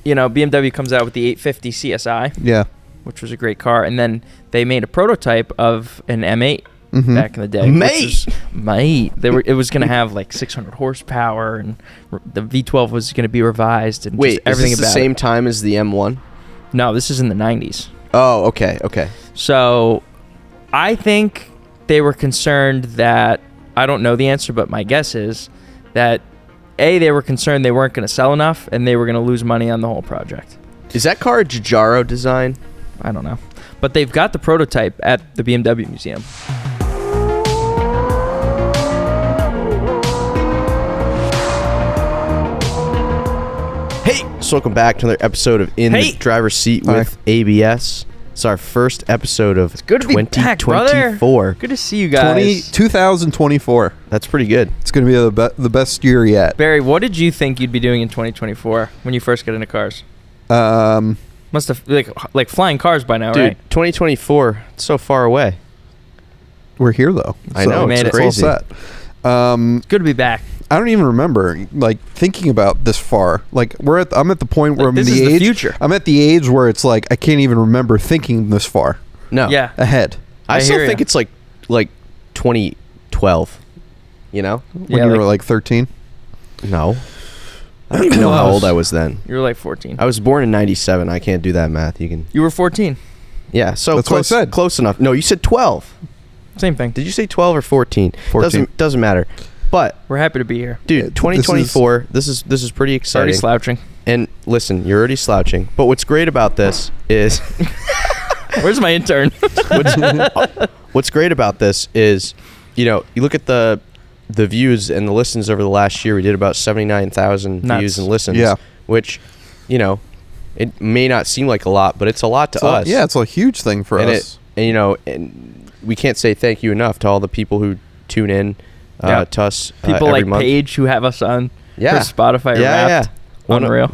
BMW comes out with the 850 CSI. Yeah. Which was a great car. And then they made a prototype of an M8 back in the day. Mate. It was going to have like 600 horsepower, and the V12 was going to be revised. And wait, everything is this the same time as the M1? No, this is in the 90s. Oh, okay. So I think they were concerned that, I don't know the answer, but my guess is that they were concerned they weren't going to sell enough, and they were going to lose money on the whole project. Is that car a Giugiaro design? I don't know. But they've got the prototype at the BMW Museum. Hey, so welcome back to another episode of In the Driver's Seat with ABS. It's our first episode of 2024. Good to see you guys. 2024. That's pretty good. It's going to be the best year yet. Barry, what did you think you'd be doing in 2024 when you first got into cars? Must have like flying cars by now, dude, right? 2024, it's so far away. We're here though. I know, it's crazy. All set. It's good to be back. I don't even remember like thinking about this far. Like I'm at the point where this is the future. I'm at the age where it's like I can't even remember thinking this far. No. Yeah. Ahead. I still think it's like 2012. You know? When you were like 13? No. I don't even know how old I was then. You were like 14. I was born in 97. I can't do that math. You were 14. Yeah, so that's close, what I said. Close enough. No, you said 12. Same thing. Did you say 12 or 14? 14. Doesn't matter. But we're happy to be here. Dude, 2024, this is pretty exciting. Already slouching. And listen, you're already slouching. But what's great about this is where's my intern? What's great about this is, you look at the views and the listens over the last year. We did about 79,000 views and listens. Yeah. Which, it may not seem like a lot, but it's a lot to us. Yeah, it's a huge thing for us. And we can't say thank you enough to all the people who tune in to us people every like month. Paige who have us on her Spotify Wrapped. Unreal.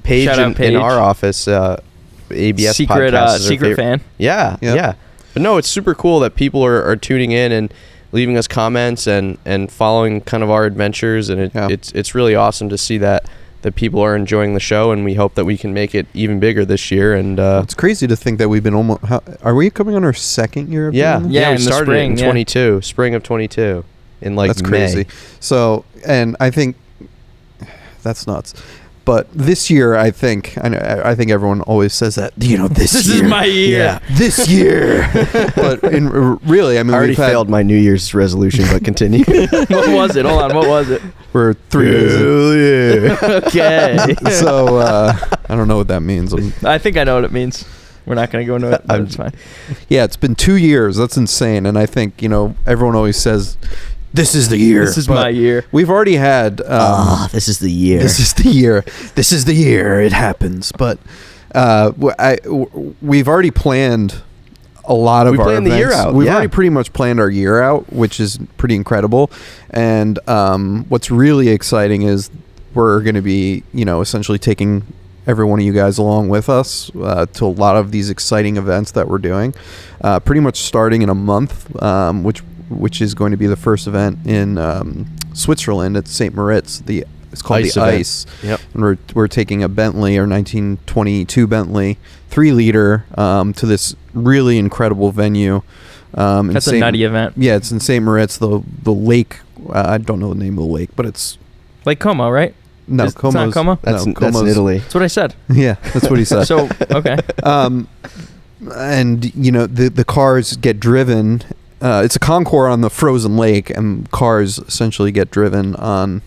Paige Shout out Paige in our office, ABS podcast secret fan. Yeah. But no, it's super cool that people are tuning in and leaving us comments and following kind of our adventures, and it's really awesome to see that people are enjoying the show, and we hope that we can make it even bigger this year. And it's crazy to think that we've been almost. Are we coming on our second year of doing this? We started in 22, spring of 22, in that's May. Crazy. So, and I think that's nuts. But this year, I think everyone always says that. This is my year. Yeah, this year. But really, I already failed my New Year's resolution. But continue. What was it? Hold on. What was it? We're 3 days. Yeah. Okay. So I don't know what that means. I think I know what it means. We're not going to go into it. It's fine. Yeah, it's been 2 years. That's insane. And I think everyone always says, this is the year. This is my year. We've already had... this is the year. This is the year. This is the year. It happens. But we've already planned a lot of our events. The year out. We've already pretty much planned our year out, which is pretty incredible. And what's really exciting is we're going to be, essentially taking every one of you guys along with us to a lot of these exciting events that we're doing. Pretty much starting in a month, which is going to be the first event in Switzerland at St. Moritz. It's called the Ice. Yep. And we're taking a Bentley, our 1922 Bentley 3-liter, to this really incredible venue. That's a nutty event. Yeah, it's in St. Moritz. The lake. I don't know the name of the lake, but it's Lake Como, right? No, it's not Como. That's in Italy. That's what I said. Yeah, that's what he said. So okay. And the cars get driven. It's a concours on the frozen lake, and cars essentially get driven on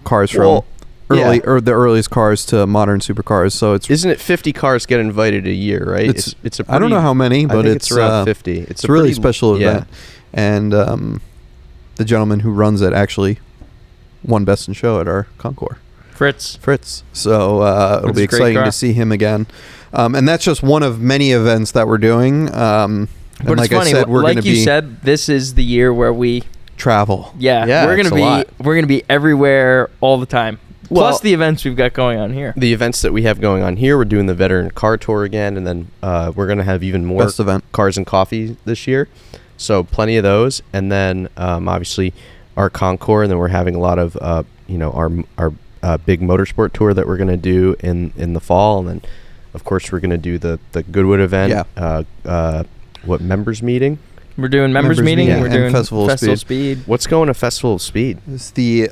cars from or the earliest cars to modern supercars. So isn't it 50 cars get invited a year, right? It's a pretty, I don't know how many, but it's around 50. It's a really special event, and the gentleman who runs it actually won Best in Show at our concours. Fritz. So it'll be exciting to see him again, and that's just one of many events that we're doing. But like it's funny, I said, we're like you said, this is the year where we travel. Yeah, we're gonna be everywhere all the time. Plus the events we've got going on here. The events that we have going on here, we're doing the veteran car tour again, and then we're gonna have even more Best event. Cars and coffee this year. So plenty of those, and then obviously our concours, and then we're having a lot of our big motorsport tour that we're going to do in the fall, and then of course we're going to do the Goodwood event. What members meeting? We're doing members meeting. Yeah, We're and doing Festival of Speed. What's going to Festival of Speed? It's the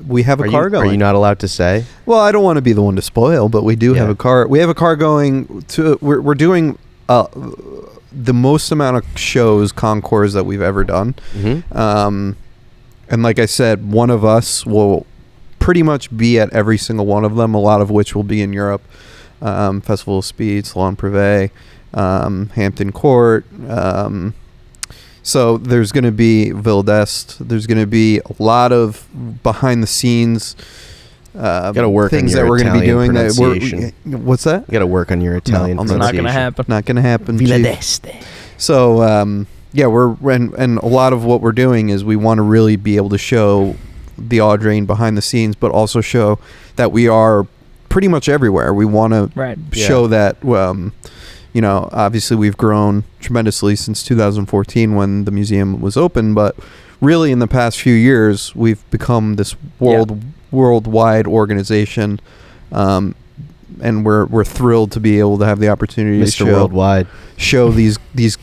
we have a car going. Are you not allowed to say? Well, I don't want to be the one to spoil, but we do have a car. We have a car going to. We're doing the most amount of shows, concours that we've ever done. Mm-hmm. And like I said, one of us will pretty much be at every single one of them. A lot of which will be in Europe. Festival of Speed, Salon Privé, Hampton Court. So there's going to be Ville d'Est. There's going to be a lot of behind the scenes gotta work things on your that we're going to be doing. pronunciation. What's that? You got to work on your Italian No, It's not going to happen. Not going to happen. Ville Chief. d'Este. So yeah, and a lot of what we're doing is we want to really be able to show the Audrain behind the scenes, but also show that we are pretty much everywhere. We want to show that. You know, obviously we've grown tremendously since 2014 when the museum was open, but really in the past few years we've become this worldwide organization, and we're thrilled to be able to have the opportunity Mr. to show these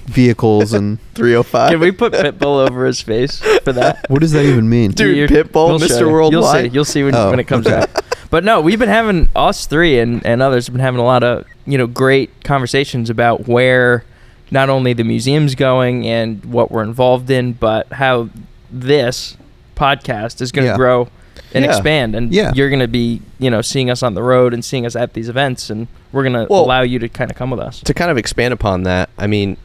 vehicles and 305. Can we put Pitbull over his face for that? what does that even mean? Dude, Pitbull, We'll show Mr. you. Worldwide. You'll see when it comes out. But no, we've been having, us three and others have been having a lot of, great conversations about where not only the museum's going and what we're involved in, but how this podcast is going to grow and expand. And you're going to be, seeing us on the road and seeing us at these events, and we're going to allow you to kind of come with us. To kind of expand upon that, I mean,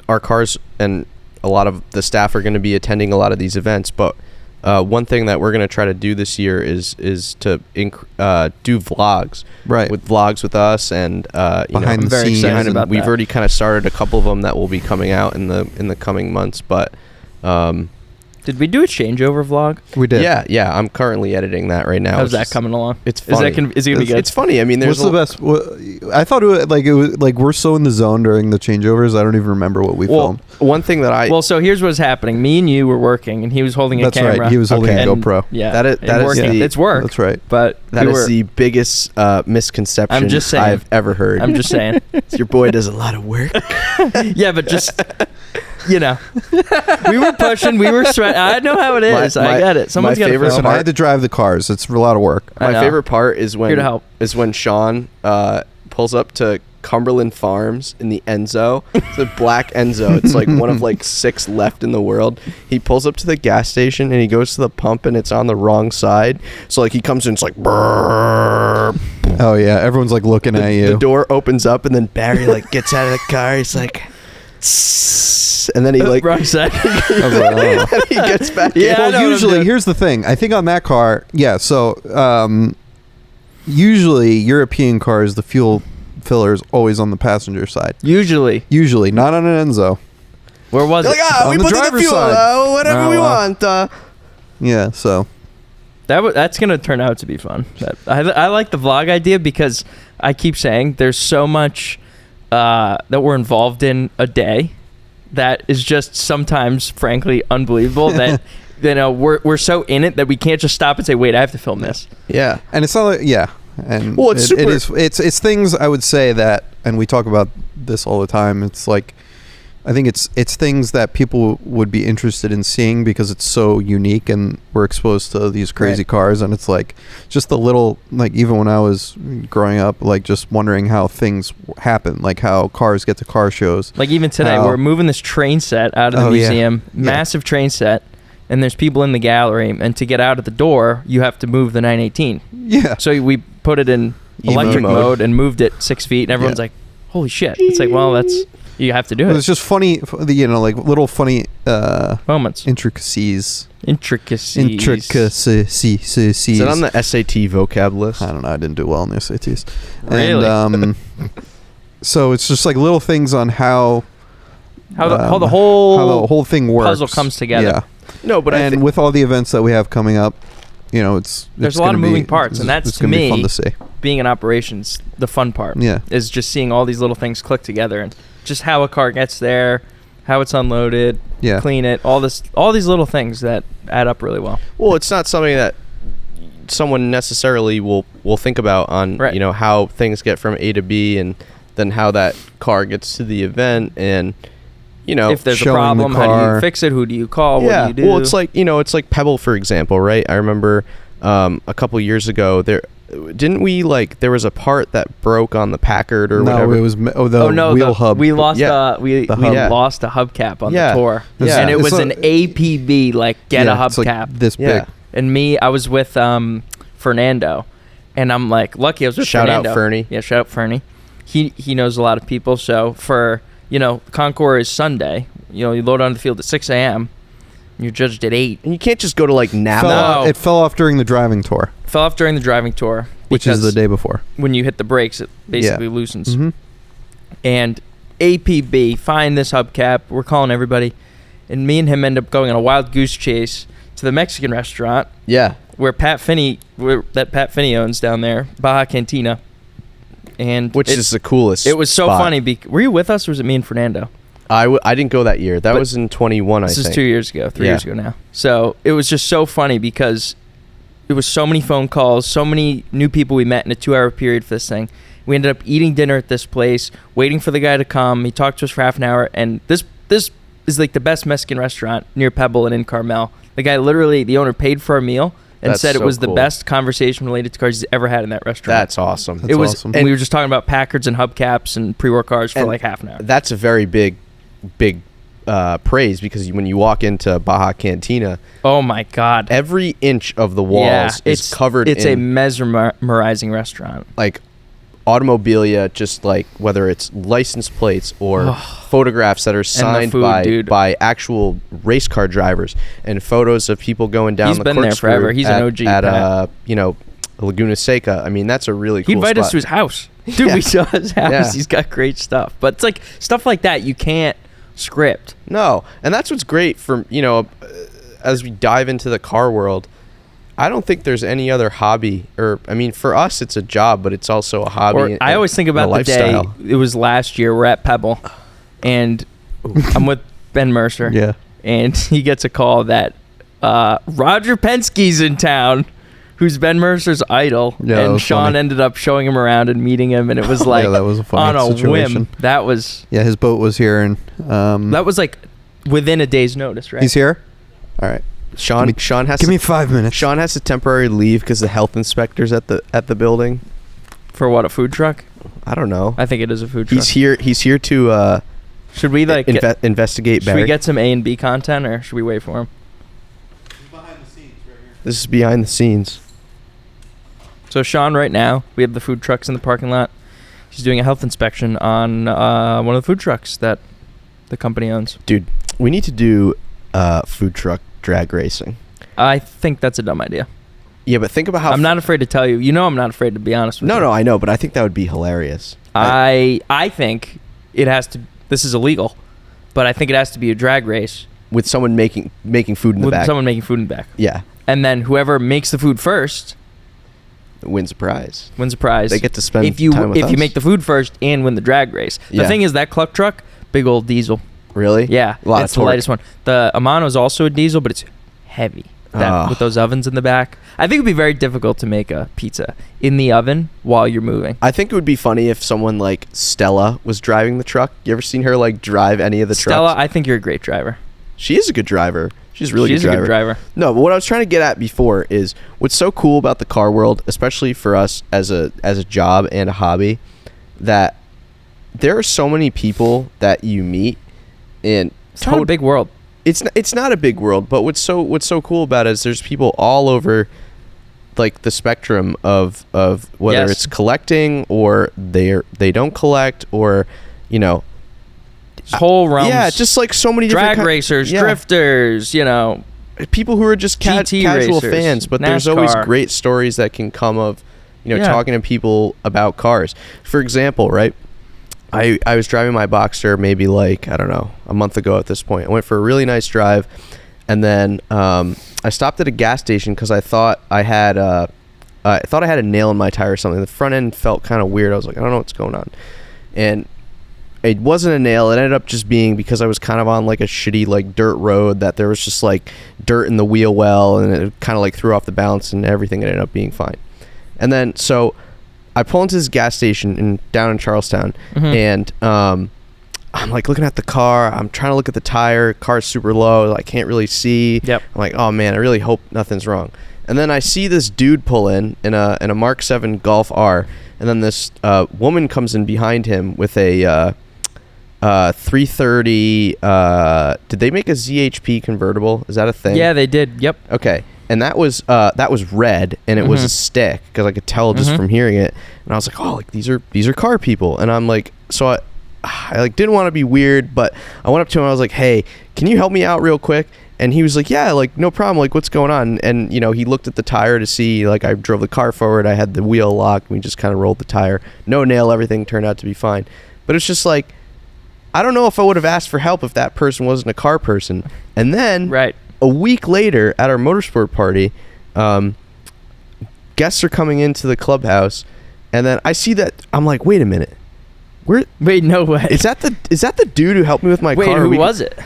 our cars and a lot of the staff are going to be attending a lot of these events, but one thing that we're going to try to do this year is to do vlogs, with vlogs with us and behind the scenes. We've already kind of started a couple of them that will be coming out in the coming months, but did we do a changeover vlog? We did. Yeah. I'm currently editing that right now. How's that coming along? It's funny. Is it gonna be good? It's funny. I mean, there's what's the best? I thought it was like we're so in the zone during the changeovers. I don't even remember what we filmed. One thing that so here's what's happening. Me and you were working, and he was holding a camera. That's right. He was holding a GoPro. Yeah, that is working. It's work. That's right. But that is the biggest misconception I'm just saying. I've ever heard. I'm just saying. Your boy does a lot of work. Yeah, but just we were pushing, we were sweating. I know how it is. I get it. Someone's got to Listen, I had to drive the cars. It's a lot of work. My favorite part is when Here to help. Sean pulls up to Cumberland Farms in the Enzo. It's a black Enzo. It's like one of like 6 left in the world. He pulls up to the gas station and he goes to the pump and it's on the wrong side. So like he comes in, it's like brrr. Oh yeah, everyone's like looking at you. The door opens up and then Barry like gets out of the car. He's like, and then he like wrong side. and he gets back in. Well, usually here's the thing. I think on that car, so usually European cars, the fuel filler is always on the passenger side. Usually, not on an Enzo. Where was it? On we the put the driver's fuel, side. whatever we want. Yeah, so that's gonna turn out to be fun. I like the vlog idea because I keep saying there's so much that we're involved in a day that is just sometimes frankly unbelievable that we're so in it that we can't just stop and say, wait, I have to film this. Yeah. And it's not like and well, it's things I would say that, and we talk about this all the time, it's like I think it's things that people would be interested in seeing because it's so unique and we're exposed to these crazy cars, and it's like just the little, like even when I was growing up, like just wondering how things happen, like how cars get to car shows. Like even today, we're moving this train set out of the museum, massive train set, and there's people in the gallery, and to get out of the door, you have to move the 918. Yeah. So we put it in electric mode and moved it 6 feet, and everyone's like, holy shit. It's like, well, you have to do it. It's just funny, like little funny moments. Intricacies. Is it on the SAT vocab list? I don't know. I didn't do well on the SATs. Really? And, so it's just like little things on how the whole thing works. Puzzle comes together. Yeah. No, but with all the events that we have coming up, there's a lot of moving parts, and that's to me, be fun to see. Being in operations, the fun part. Yeah. Is just seeing all these little things click together, and just how a car gets there, how it's unloaded, clean it, all these little things that add up really well. Well, it's not something that someone necessarily will think about on Right. you know, how things get from A to B, and then how that car gets to the event, and you know, If there's a showing the problem, how do car. you fix it? Who do you call? yeah. What do you do? Well, it's like, you know, it's like Pebble, for example, right? I remember a couple years ago there was a part that broke on the Packard or no, whatever. it was no, wheel hub. We lost Yeah. we The hub. Yeah. lost a hubcap on Yeah. the tour. Yeah. And it It's was not- an APB, like get a it's like hubcap. this Yeah. big. And I was with Fernando, and I'm like, lucky I was with Shout out Fernando. Fernie. Yeah, shout out Fernie. He knows a lot of people. So for, you know, Concours is Sunday. You know, you load onto the field at 6 a.m. You're judged at 8. And you can't just go to like Napa. No. It fell off during the driving tour, Fell off during the driving tour. which is the because day before. when you hit the brakes, it basically loosens. Mm-hmm. And APB, find this hubcap. We're calling everybody. And me and him end up going on a wild goose chase to the Mexican restaurant Yeah. where Pat Finney owns down there, Baja Cantina. And Which is the coolest. it was so spot. funny. Were you with us, or was it me and Fernando? I didn't go that year. That But was in 21, I This think. is 2 years ago, 3 Yeah. years ago now. So it was just so funny because it was so many phone calls, so many new people we met in a 2-hour period for this thing. We ended up eating dinner at this place, waiting for the guy to come. He talked to us for half an hour, and this is like the best Mexican restaurant near Pebble and in Carmel. The guy literally, the owner paid for our meal and That's said it so was the cool. best conversation related to cars he's ever had in that restaurant. That's awesome. That's It was, awesome. and we were just talking about Packards and hubcaps and pre-war cars for And like half an hour. That's a very big praise, because when you walk into Baja Cantina, Oh my God. every inch of the walls is covered It's a in mesmerizing restaurant. like automobilia, just like whether it's license plates or photographs that are signed food, dude. by actual race car drivers, and photos of people going down He's the been there corkscrew forever. He's an at, OG, at Pat. you know, Laguna Seca. I mean, that's a really He cool invited us spot. to his house. Dude, Yeah. we saw his house. Yeah. He's got great stuff. But it's like stuff like that you can't script. No, and that's what's great for, you know, as we dive into the car world. I don't think there's any other hobby, or I mean, for us it's a job, but it's also a hobby. Or and- I always think and a about the day, lifestyle. it was last year, we're at Pebble, and I'm with Ben Mercer. Yeah. And he gets a call that Roger Penske's in town, who's Ben Mercer's idol. Yeah, that and was Sean funny. ended up showing him around and meeting him, and it was like Yeah, that was a funny on a situation. whim. That was Yeah, his boat was here, and that was like within a day's notice, right? he's here. All right, Sean has give me to, 5 minutes. Sean has to temporarily leave because the health inspector's at the building. For what, a food truck? I don't know. I think it is a food truck. He's here to Should we like investigate should Barry. we get some A and B content, or should we wait for him? This is behind the scenes. So Sean, right now we have the food trucks in the parking lot. He's doing a health inspection on one of the food trucks that the company owns. Dude, we need to do food truck drag racing. I think that's a dumb idea. Yeah, but think about how I'm not afraid to tell you. You know I'm not afraid to be honest with you. No, I know, but I think that would be hilarious. I think it has to. This is illegal, but I think it has to be a drag race With someone making food in the with back. someone making food in the back, Yeah, and then whoever makes the food first wins a prize. wins a prize. They get to spend if you time with if you us. make the food first and win the drag race. The Yeah. thing is that cluck truck, big old diesel. Really? Yeah, A lot it's of the torque. lightest one. The Amano is also a diesel, but it's heavy. Ah. With those ovens in the back, I think it'd be very difficult to make a pizza in the oven while you're moving. I think it would be funny if someone like Stella was driving the truck. You ever seen her like drive any of the Stella, trucks? I think you're a great driver. She is a good driver. She's a really She's good a driver. good driver. No, but what I was trying to get at before is what's so cool about the car world, especially for us as a job and a hobby, that there are so many people that you meet, and It's not a big world. it's not a big world, but what's so cool about it is there's people all over like the spectrum of whether Yes. it's collecting or they don't collect, or you know, This whole realm. yeah, just like so many different drag racers, yeah. drifters, you know. people who are just GT casual racers, fans, but there's always NASCAR. great stories that can come of, you know, Yeah. talking to people about cars. For example, right? I was driving my Boxster maybe like, I don't know, a month ago at this point. I went for a really nice drive, and then I stopped at a gas station because I thought I had a nail in my tire or something. The front end felt kind of weird. I was like, I don't know what's going on, and it wasn't a nail. It ended up just being because I was kind of on like a shitty like dirt road that there was just like dirt in the wheel well, and it kind of like threw off the balance and everything. Ended up being fine. And then so I pull into this gas station down in Charlestown, and I'm like looking at the car. I'm trying to look at the tire. Car's super low. I can't really see. Yep. I'm like, oh man, I really hope nothing's wrong. And then I see this dude pull in a Mark 7 Golf R, and then this woman comes in behind him with a 330. Did they make a ZHP convertible? Is that a thing? Yeah, they did. Yep. Okay. And that was red, and it was a stick because I could tell just from hearing it. And I was like, oh, like these are car people. And I'm like, so I like didn't want to be weird, but I went up to him. I was like, hey, can you help me out real quick? And he was like, yeah, like no problem. Like what's going on? And you know, he looked at the tire to see. Like I drove the car forward. I had the wheel locked. We just kind of rolled the tire. No nail. Everything turned out to be fine. But it's just like, I don't know if I would have asked for help if that person wasn't a car person. And then a week later at our motorsport party, guests are coming into the clubhouse, and then I see that I'm like, wait a minute, wait, no way, is that the dude who helped me with my car? Wait, who was it?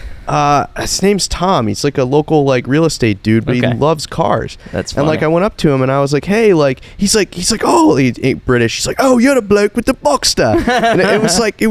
His name's Tom. He's like a local like real estate dude, but he loves cars. That's funny. And like I went up to him and I was like, hey, like he's like oh, he ain't British. He's like, oh, you're the bloke with the Boxster. And it was like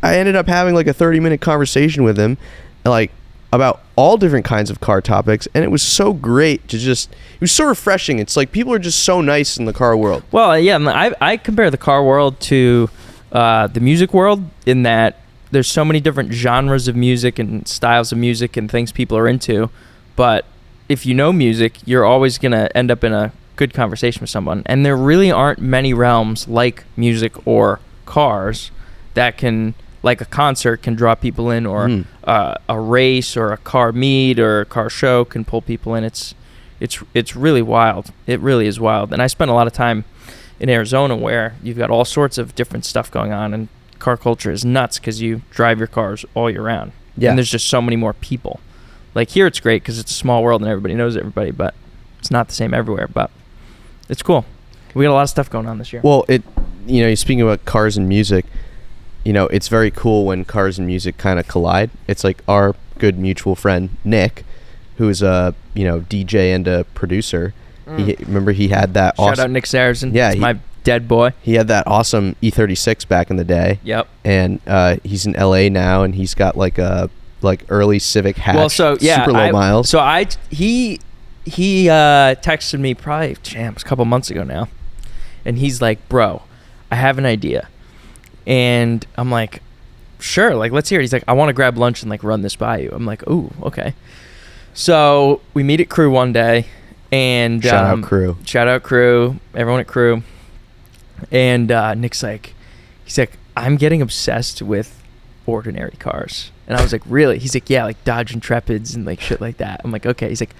I ended up having like a 30-minute conversation with him, like about all different kinds of car topics, and it was so great to it was so refreshing. It's like people are just so nice in the car world. Well, yeah, I compare the car world to the music world in that there's so many different genres of music and styles of music and things people are into, but if you know music, you're always going to end up in a good conversation with someone, and there really aren't many realms like music or cars that can, like a concert can draw people in, or a race or a car meet or a car show can pull people in. It's really wild. It really is wild. And I spent a lot of time in Arizona where you've got all sorts of different stuff going on, and car culture is nuts because you drive your cars all year round. Yeah. And there's just so many more people. Like here it's great because it's a small world and everybody knows everybody, but it's not the same everywhere. But it's cool. We got a lot of stuff going on this year. Well, you're speaking about cars and music, it's very cool when cars and music kind of collide. It's like our good mutual friend, Nick, who is a, DJ and a producer. Remember he had that Shout out Nick Saracen. Yeah. He's my dead boy. He had that awesome E36 back in the day. Yep. And he's in LA now, and he's got like a early Civic hatch. Well, so yeah, super low miles. So he texted me probably a couple months ago now, and he's like, bro, I have an idea. And I'm like, sure, like let's hear it. He's like, I want to grab lunch and like run this by you. I'm like, ooh, okay. So we meet at Crew one day, and shout out Crew, everyone at Crew. And Nick's like, he's like, I'm getting obsessed with ordinary cars. And I was like, really? He's like, yeah, like Dodge Intrepids and like shit like that. I'm like, okay. He's like,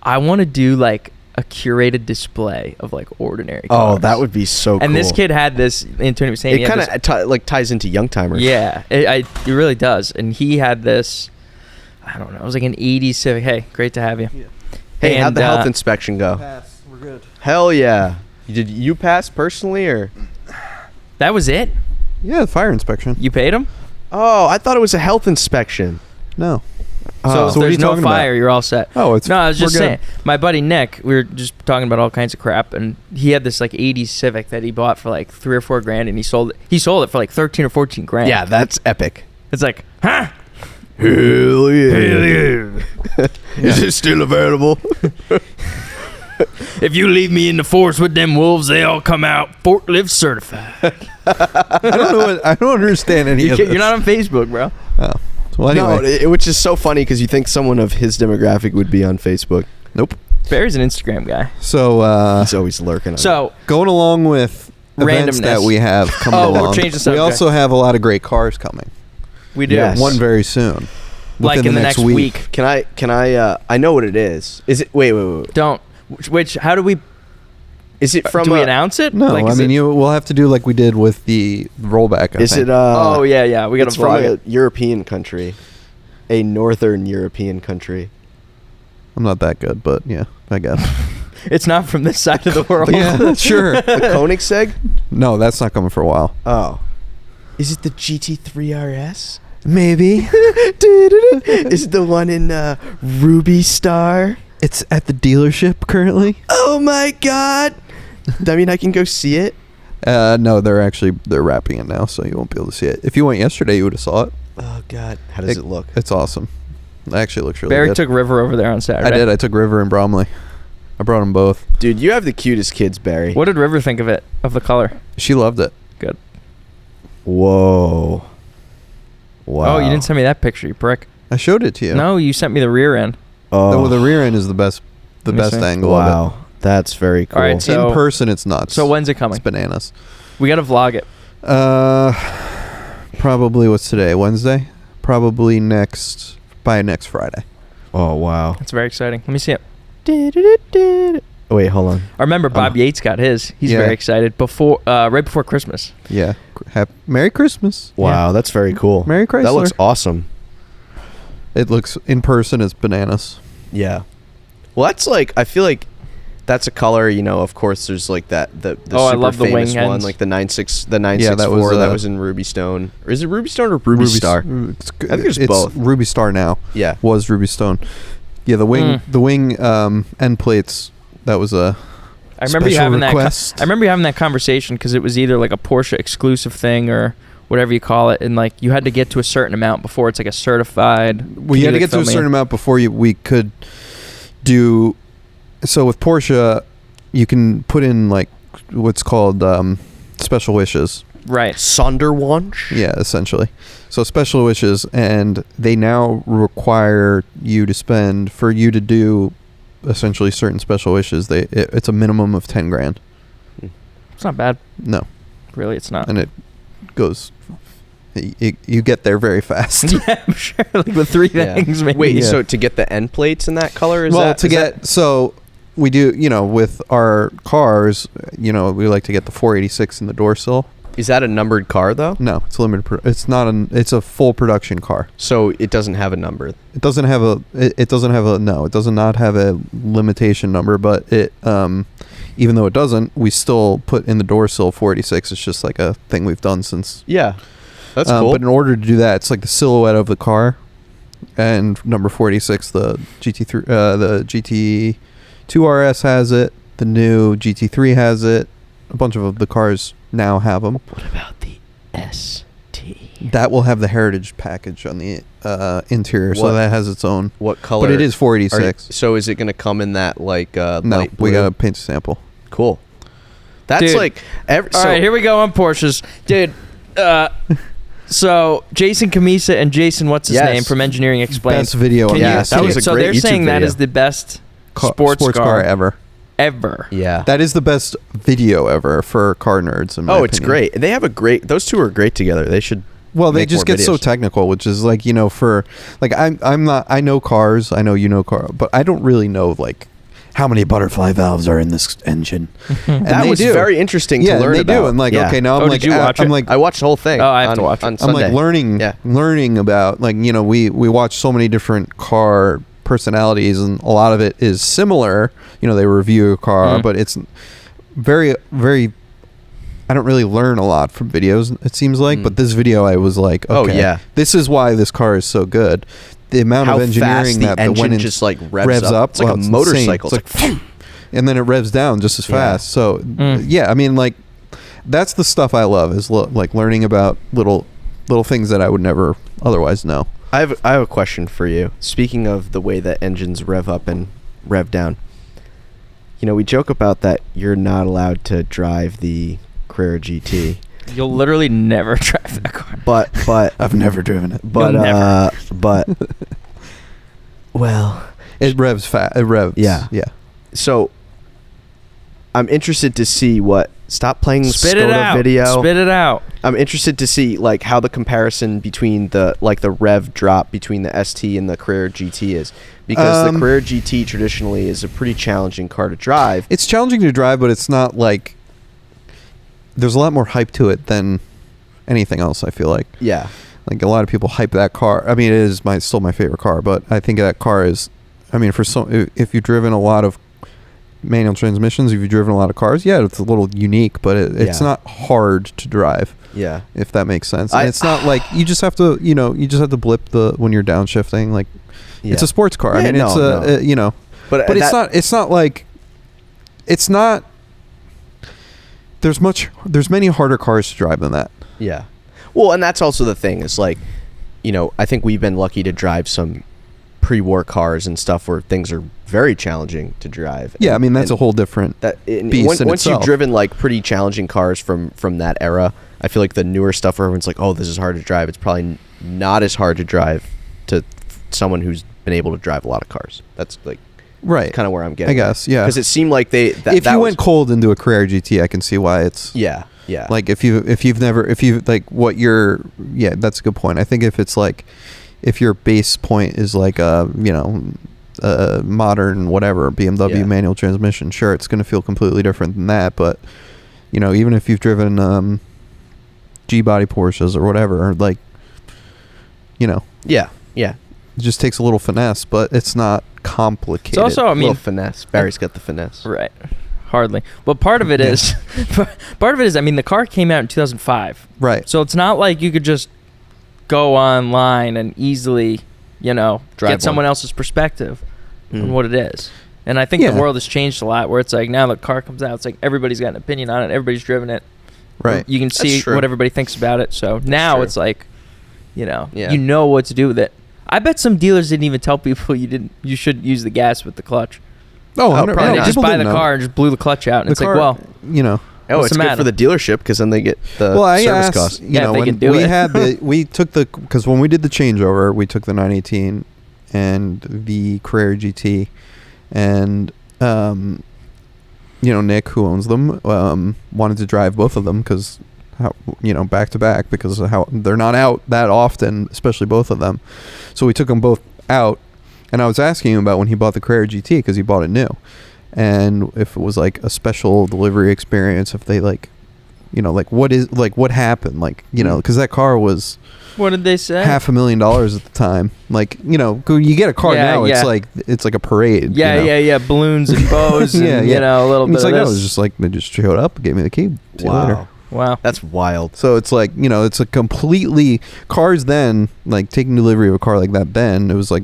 I want to do like a curated display of like ordinary cars. Oh, that would be so cool. And this kid had this, Antonio was saying, it kind of ties into Youngtimers. Yeah, it really does. And he had this, I don't know, it was like an 80s Civic. Hey, great to have you. Yeah. Hey, how'd the health inspection go? Pass. We're good. Hell yeah. Did you pass personally, or? That was it? Yeah, the fire inspection. You paid him? Oh, I thought it was a health inspection. No. So if there's no fire, you're all set. Oh, no, I was just saying. My buddy Nick, we were just talking about all kinds of crap, and he had this like 80s Civic that he bought for like $3 or $4 grand, and he sold it for like 13 or 14 grand. Yeah, that's epic. It's like, huh? Hell yeah. Is it still available? If you leave me in the forest with them wolves, they all come out forklift certified. I don't understand any of this. You're not on Facebook, bro. Oh. Well, anyway. No, which is so funny because you think someone of his demographic would be on Facebook. Nope. Barry's an Instagram guy. So he's always lurking. Going along with events that we have coming along, we'll change the subject. We also have a lot of great cars coming. We do. Yes. One very soon. Like in the next week. Can I I know what it is. Is it wait. Don't. How do we? Is it from? Do we announce it? No, like, we'll have to do like we did with the rollback. Is it? Oh yeah. We got to vlog from a European country, a northern European country. I'm not that good, but yeah, I guess. It's not from this side of the world. Yeah, sure. The Koenigsegg? No, that's not coming for a while. Oh. Is it the GT3 RS? Maybe. Is it the one in Ruby Star? It's at the dealership currently. Oh my god! I mean, I can go see it. No, they're wrapping it now, so you won't be able to see it. If you went yesterday, you would have saw it. Oh god, how does it look? It's awesome. It actually looks really Barry good. took River over there on Saturday. I did. I took River and Bromley. I brought them both. Dude, you have the cutest kids, Barry. What did River think of it? Of the color? She loved it. Good. Whoa. Wow. Oh, you didn't send me that picture, you prick. I showed it to you. No, you sent me the rear end. Oh. The rear end is the best Let me see. angle of Wow. That's very cool. All right, so- In person, it's nuts. So when's it coming? It's bananas. We got to vlog it. Probably what's today? Wednesday? Probably by next Friday. Oh, wow. It's very exciting. Let me see it. Oh, wait, hold on. I remember Bob Yates got his. He's Yeah. very excited. Right before Christmas. Yeah. Merry Christmas. Wow, that's very cool. Merry Chrysler. That looks awesome. It looks in person. It's bananas. Yeah. Well, that's like, I feel like that's a color, you know, of course there's like the super I love the famous wing one, ends. like the 964 that was in Ruby Stone. Or is it Ruby Stone or Ruby Star? I think it's both. Ruby Star now. Yeah. Was Ruby Stone. Yeah, the wing end plates, that was a I remember you special having request. I remember you having that conversation because it was either like a Porsche exclusive thing or whatever you call it, and like you had to get to a certain amount before it's like a certified. Well, you had to get to a certain amount before we could do. So with Porsche, you can put in like what's called special wishes. Right. Sonderwunsch? Yeah, essentially. So special wishes, and they now require you to spend, for you to do essentially certain special wishes, it's a minimum of 10 grand. It's not bad. No. Really, it's not. And it goes, you get there very fast. Yeah, I'm sure. Like with three things, maybe. Wait, Yeah. so to get the end plates in that color so we do, with our cars, we like to get the 486 in the door sill. is that a numbered car though? No, it's limited. It's not it's a full production car. So it doesn't have a number. It doesn't have a. It does not have a limitation number. But it, even though it doesn't, we still put in the door sill 486. It's just like a thing we've done since. Yeah, that's cool. But in order to do that, it's like the silhouette of the car, and number 486, the GT3, the GT2 RS has it. The new GT3 has it. A bunch of the cars now have them. What about the ST? That will have the heritage package on the interior, so that has its own. What color? But it is 486. So is it going to we No, light blue? we got a paint sample. Cool. That's Dude. like All right, here we go on Porsches, dude. So Jason Camisa and Jason, what's his name from Engineering Explained? Best video on Yes, that was a so great they're YouTube saying that video. is the best sports car ever. ever. Yeah. That is the best video ever for car nerds. In my it's opinion. great. They have those two are great together. They should. Well, they make just more get so videos. technical, which is like for like I'm not. I know cars. I know car, but I don't really know like how many butterfly valves are in this engine. And That they was do. very interesting to learn they about. do. And like, Yeah. okay, now I'm like, did you watch I'm it? like, I watched the whole thing. Oh, I have to watch it. on I'm Sunday. like learning about like we watch so many different car personalities, and a lot of it is similar. They review a car, but it's very, very. I don't really learn a lot from videos, it seems like, but this video I was like, okay, Oh, yeah. this is why this car is so good. The amount How of engineering fast the that engine went in just like revs up. It's like a insane. motorcycle. It's like, and then it revs down just as Yeah. fast. So yeah, I mean, like that's the stuff I love is like learning about little things that I would never otherwise know. I have a question for you. Speaking of the way that engines rev up and rev down, we joke about that you're not allowed to drive the Carrera GT, You'll literally never drive that car. but I've never driven it. but never. but well, It revs fast. It revs. Yeah. Yeah. so I'm interested to see what. Stop playing the Spit it Skoda out. video. Spit it out. I'm interested to see like how the comparison between the rev drop between the ST and the Carrera GT is, because the Carrera GT traditionally is a pretty challenging car to drive. It's challenging to drive, but it's not like there's a lot more hype to it than anything else. I feel like. Yeah. Like a lot of people hype that car. I mean, it is still my favorite car, but I think that car is. I mean, if you've driven a lot of manual transmissions, if you've driven a lot of cars, yeah, it's a little unique, but it's Yeah. not hard to drive. Yeah. If that makes sense. And it's not like you just have to, blip when you're downshifting. Like, it's a sports car. Yeah, I mean, it's but it's not like, it's not. There's many harder cars to drive than that. Yeah. Well, and that's also the thing. Is like, I think we've been lucky to drive some pre-war cars and stuff where things are very challenging to drive. Yeah, I mean, that's a whole different beast in once itself. you've driven like pretty challenging cars from that era, I feel like the newer stuff where everyone's like, oh, this is hard to drive. It's probably not as hard to drive to someone who's been able to drive a lot of cars. That's like right, kind of where I'm getting. I guess, yeah. Because it seemed like if you went cold into a Carrera GT, I can see why it's. Yeah. Like that's a good point. I think if your base point is like a modern whatever BMW manual transmission, sure, it's going to feel completely different than that. But even if you've driven G-body Porsches or whatever, like yeah, it just takes a little finesse, but it's not complicated. It's also, I mean, finesse. Barry's got the finesse, right? Hardly. But part of it is, I mean, the car came out in 2005. Right. So it's not like you could just go online and easily, get someone else's perspective on what it is. And I think the world has changed a lot where it's like now the car comes out, it's like everybody's got an opinion on it, everybody's driven it. Right. You can see what everybody thinks about it. So now it's like, you Yeah. know what to do with it. I bet some dealers didn't even tell people you should use the gas with the clutch. Probably They just buy the car and just blew the clutch out, and it's like, well, oh, it's good for the dealership because then they get the service costs. They can do it. We took because when we did the changeover, we took the 918 and the Carrera GT, and Nick, who owns them, wanted to drive both of them because back to back because of how they're not out that often, especially both of them. So we took them both out. And I was asking him about when he bought the Carrera GT because he bought it new, and if it was like a special delivery experience, if they what happened, because that car was. What did they say? $500,000 at the time. You get a car now, it's like a parade. Yeah. Balloons and bows, and a little bit. It's like of this. I was just like they just showed up, gave me the key. See you later. Wow, that's wild. So it's like it's a completely cars then like taking delivery of a car like that. Then it was like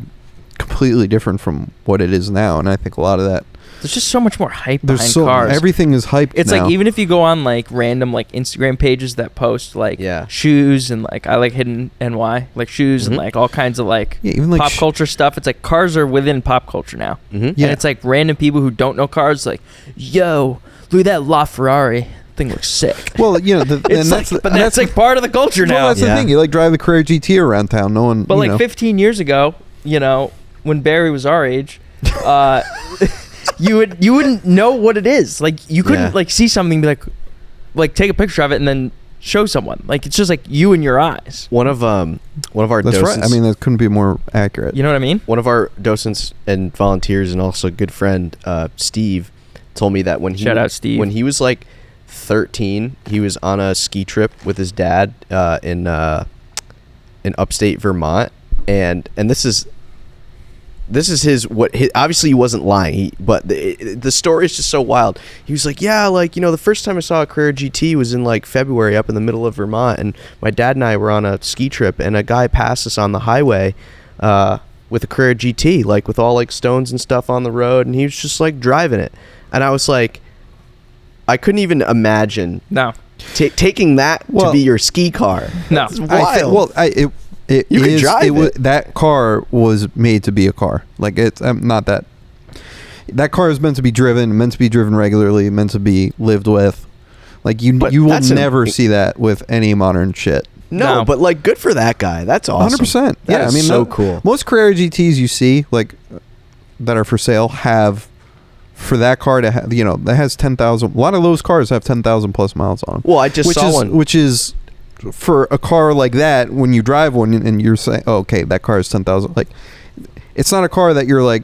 completely different from what it is now, and I think a lot of that there's just so much more hype behind cars. Everything is hyped. It's now. like even if you go on like random like Instagram pages that post like shoes and like I like Hidden NY like shoes and like all kinds of like even like pop culture stuff. It's like cars are within pop culture now, and it's like random people who don't know cars like, yo, look at that LaFerrari. Thing looks sick. Well, that's like part of the culture now. Well, that's the thing. You like drive the Carrera GT around town. No one. But like 15 years ago, when Barry was our age, you wouldn't know what it is. Like you couldn't like see something and be like take a picture of it and then show someone. Like it's just like you and your eyes. One of our That's docents. Right. I mean, that couldn't be more accurate. You know what I mean? One of our docents and volunteers and also a good friend, Steve, told me that when he was like 13, he was on a ski trip with his dad in upstate Vermont, and this is his obviously he wasn't lying, but the story is just so wild. He was like, the first time I saw a Carrera GT was in like February up in the middle of Vermont, and my dad and I were on a ski trip, and a guy passed us on the highway with a Carrera GT, like with all like stones and stuff on the road, and he was just like driving it, and I was like, I couldn't even imagine taking that to be your ski car. No, it's wild. You could drive it. That car was made to be a car. Like it's not that. That car is meant to be driven, regularly, meant to be lived with. Like you will never see that with any modern shit. No, but like good for that guy. That's awesome. 100%. Yeah, I mean, so cool. Most Carrera GTs you see like that are for sale have. For that car to have, that has 10,000. A lot of those cars have 10,000 plus miles on them. Well, I just saw one, which is for a car like that. When you drive one and you're saying, "Oh, okay, that car is 10,000." Like, it's not a car that you're like,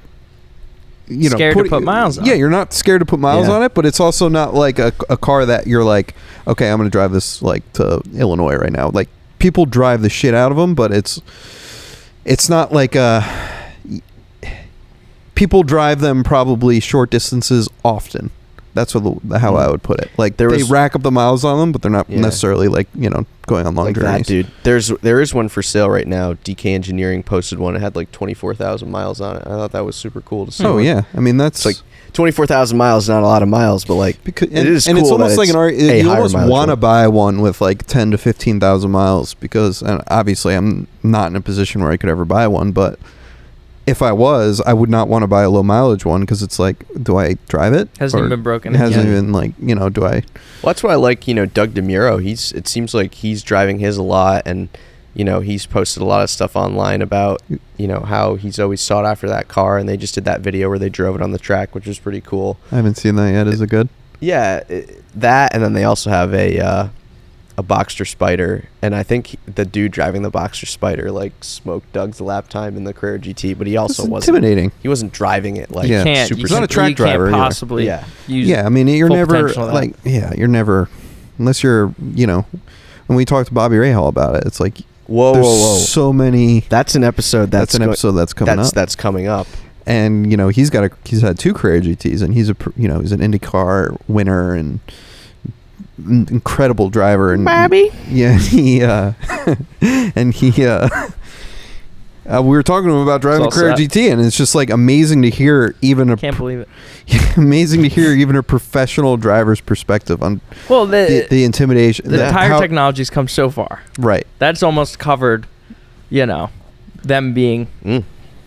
scared to put miles on. Yeah, you're not scared to put miles on it, but it's also not like a car that you're like, okay, I'm going to drive this like to Illinois right now. Like people drive the shit out of them, but it's not like a. people drive them probably short distances often. That's how I would put it. Like they rack up the miles on them, but they're not necessarily like, going on long journeys. That, dude. There is one for sale right now. DK Engineering posted one. It had like 24,000 miles on it. I thought that was super cool to see. Oh yeah, I mean that's like 24,000 miles, not a lot of miles, but like because, it is and cool. It's almost like you almost want to one. buy one with like 10 to 15,000 miles because, and obviously I'm not in a position where I could ever buy one, but if I was, I would not want to buy a low mileage one because it's like, do I drive it? Hasn't even been broken. It hasn't even do I? Well, that's why I like Doug DeMuro. It seems like he's driving his a lot, and he's posted a lot of stuff online about how he's always sought after that car, and they just did that video where they drove it on the track, which was pretty cool. I haven't seen that yet. Is it good? Yeah, that, and then they also have a Boxster Spider, and I think the dude driving the Boxster Spider like smoked Doug's lap time in the Carrera GT, but he also wasn't intimidating. He wasn't driving it like super. He's not a track driver. Can't possibly. Use I mean, you're never like. You're never, unless you're when we talked to Bobby Rahal about it, it's like whoa. So many. That's an episode. That's an episode that's coming up. That's coming up. And he's had 2 Carrera GTs, and he's he's an IndyCar winner and incredible driver. And Bobby. Yeah, we were talking to him about driving the Carrera GT, and it's just like amazing to hear can't believe it. Amazing to hear even a professional driver's perspective on the intimidation. The tire technology's come so far. Right. That's almost covered, them being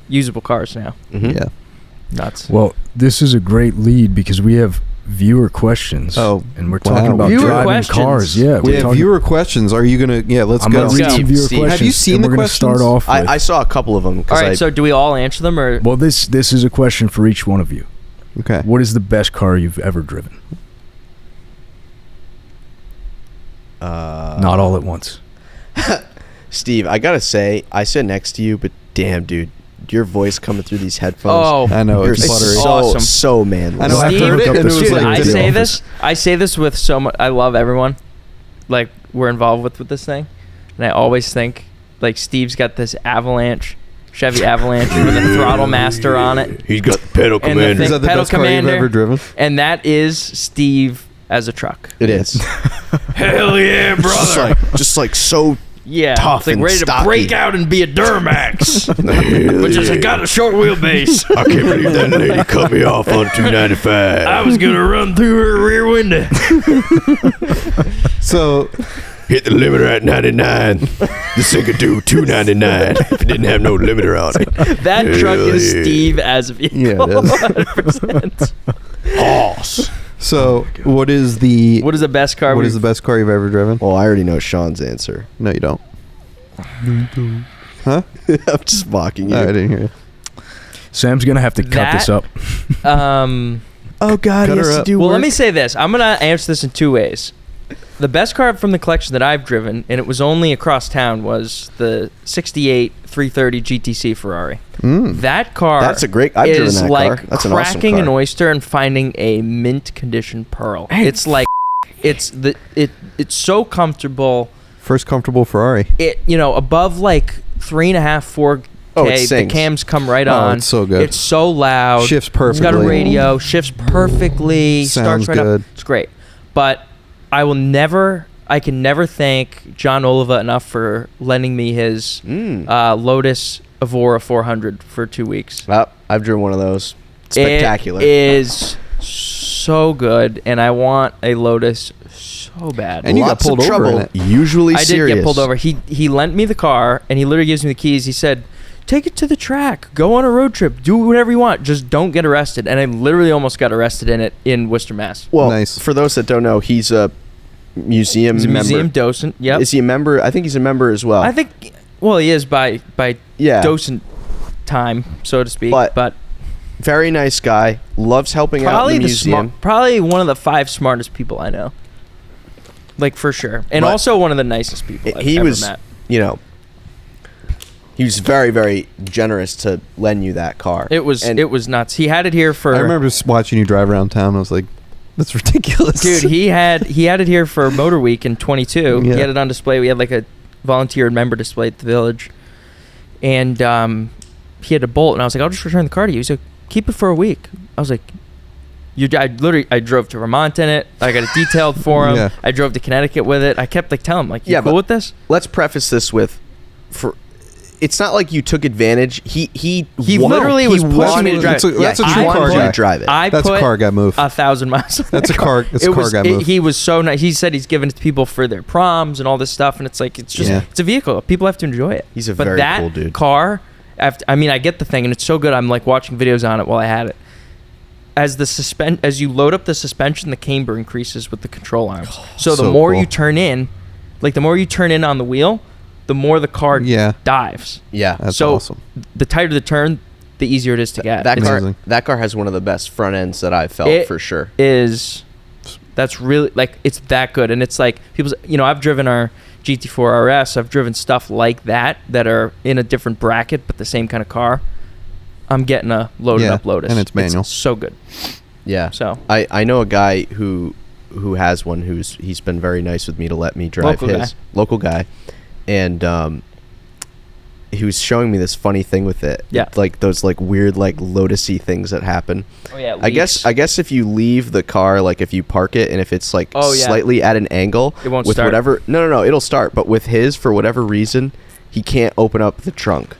usable cars now. Mm-hmm. Yeah. Nuts. Well, this is a great lead because we have viewer questions. Oh, and we're talking about driving cars. Yeah, we have viewer questions. Are you gonna? Yeah, let's go. Read some viewer questions. Have you seen the questions? Start off. I saw a couple of them. All right. So do we all answer them, or? Well, this is a question for each one of you. Okay. What is the best car you've ever driven? Not all at once. Steve, I gotta say, I sit next to you, but damn, dude, your voice coming through these headphones. Oh, I know it's awesome. so manly. I know. Steve, I heard it, and it was dude, like I say this with so much. I love everyone, like we're involved with this thing, and I always think like Steve's got this Chevy Avalanche with a throttle master on it. He's got the pedal commander. Is that the best car you've ever driven? And that is Steve as a truck. It is. Hell yeah, brother! Just like so. Yeah, tough it's like and ready stocky. to break out and be a Duramax, but just got a short wheelbase. I can't believe that lady cut me off on 295. I was gonna run through her rear window. So, hit the limiter at 99. This thing could do 299 if it didn't have no limiter on it. That truck is Steve as a vehicle. Yeah, it is. 100%. Horse. So, what is the best car? What is the best car you've ever driven? Well, I already know Sean's answer. No, you don't. Huh? I'm just mocking you. I didn't hear you. Sam's gonna have to cut this up. Oh God, he has to do well, work. let me say this. I'm gonna answer this in 2 ways. The best car from the collection that I've driven, and it was only across town, was the '68 330 GTC Ferrari. That car I've driven that like car. That's an awesome cracking car. an oyster and finding a mint condition pearl. It's like it's so comfortable. First comfortable Ferrari. It above like 3.5, 4K. It The cams come right on. It's so good. It's so loud. Shifts perfectly. It's got a radio. Shifts perfectly. Sounds starts right good. up. It's great. But I can never thank John Oliva enough for lending me his Lotus Evora 400 for 2 weeks. I've driven one of those. Spectacular. It is so good, and I want a Lotus so bad. And you got pulled over in it. Usually I serious. did get pulled over. He lent me the car, and he literally gives me the keys. He said, take it to the track. Go on a road trip. Do whatever you want. Just don't get arrested. And I literally almost got arrested in it in Worcester, Mass. Well, Nice. For those that don't know, he's a museum member. Museum docent. Yep. Is he a member? I think he's a member as well. I think, well, he is by Yeah. docent time, so to speak. But very nice guy. Loves helping out in the museum. Probably one of the 5 smartest people I know. Like, for sure. And But also one of the nicest people I've ever met. He was very, very generous to lend you that car. It was nuts. He had it here for... I remember just watching you drive around town. I was like, that's ridiculous. Dude, he had it here for Motor Week in 22. Yeah. He had it on display. We had like a volunteer member display at the village. And he had a Bolt. And I was like, I'll just return the car to you. He's like, keep it for a week. I was like, I drove to Vermont in it. I got it detailed for him. Yeah. I drove to Connecticut with it. I kept like telling him, like, you cool with this? Let's preface this with, it's not like you took advantage. He literally was pushing me to drive. That's a true car guy. To drive it. That's a car guy move. 1,000 miles. That's a car guy move. He was so nice. He said he's giving it to people for their proms and all this stuff, and it's like it's a vehicle. People have to enjoy it. He's a very cool dude. Car, I get the thing, and it's so good. I'm like watching videos on it while I had it. As you load up the suspension, the camber increases with the control arm. So the more you turn in, on the wheel, the more the car dives. Yeah, that's awesome. The tighter the turn, the easier it is to get. That car has one of the best front ends that I've felt for sure. That's really like, it's that good. And it's like people's, I've driven our GT4 RS. I've driven stuff like that are in a different bracket but the same kind of car. I'm getting a loaded up Lotus, and it's manual. It's so good. Yeah. So I know a guy who has one he's been very nice with me to let me drive local guy, and he was showing me this funny thing with it. Yeah. Like those like weird like Lotus-y things that happen. Oh yeah. I guess if you leave the car, like if you park it and if it's like slightly at an angle, it won't with start. Whatever. No, it'll start. But with his, for whatever reason, he can't open up the trunk.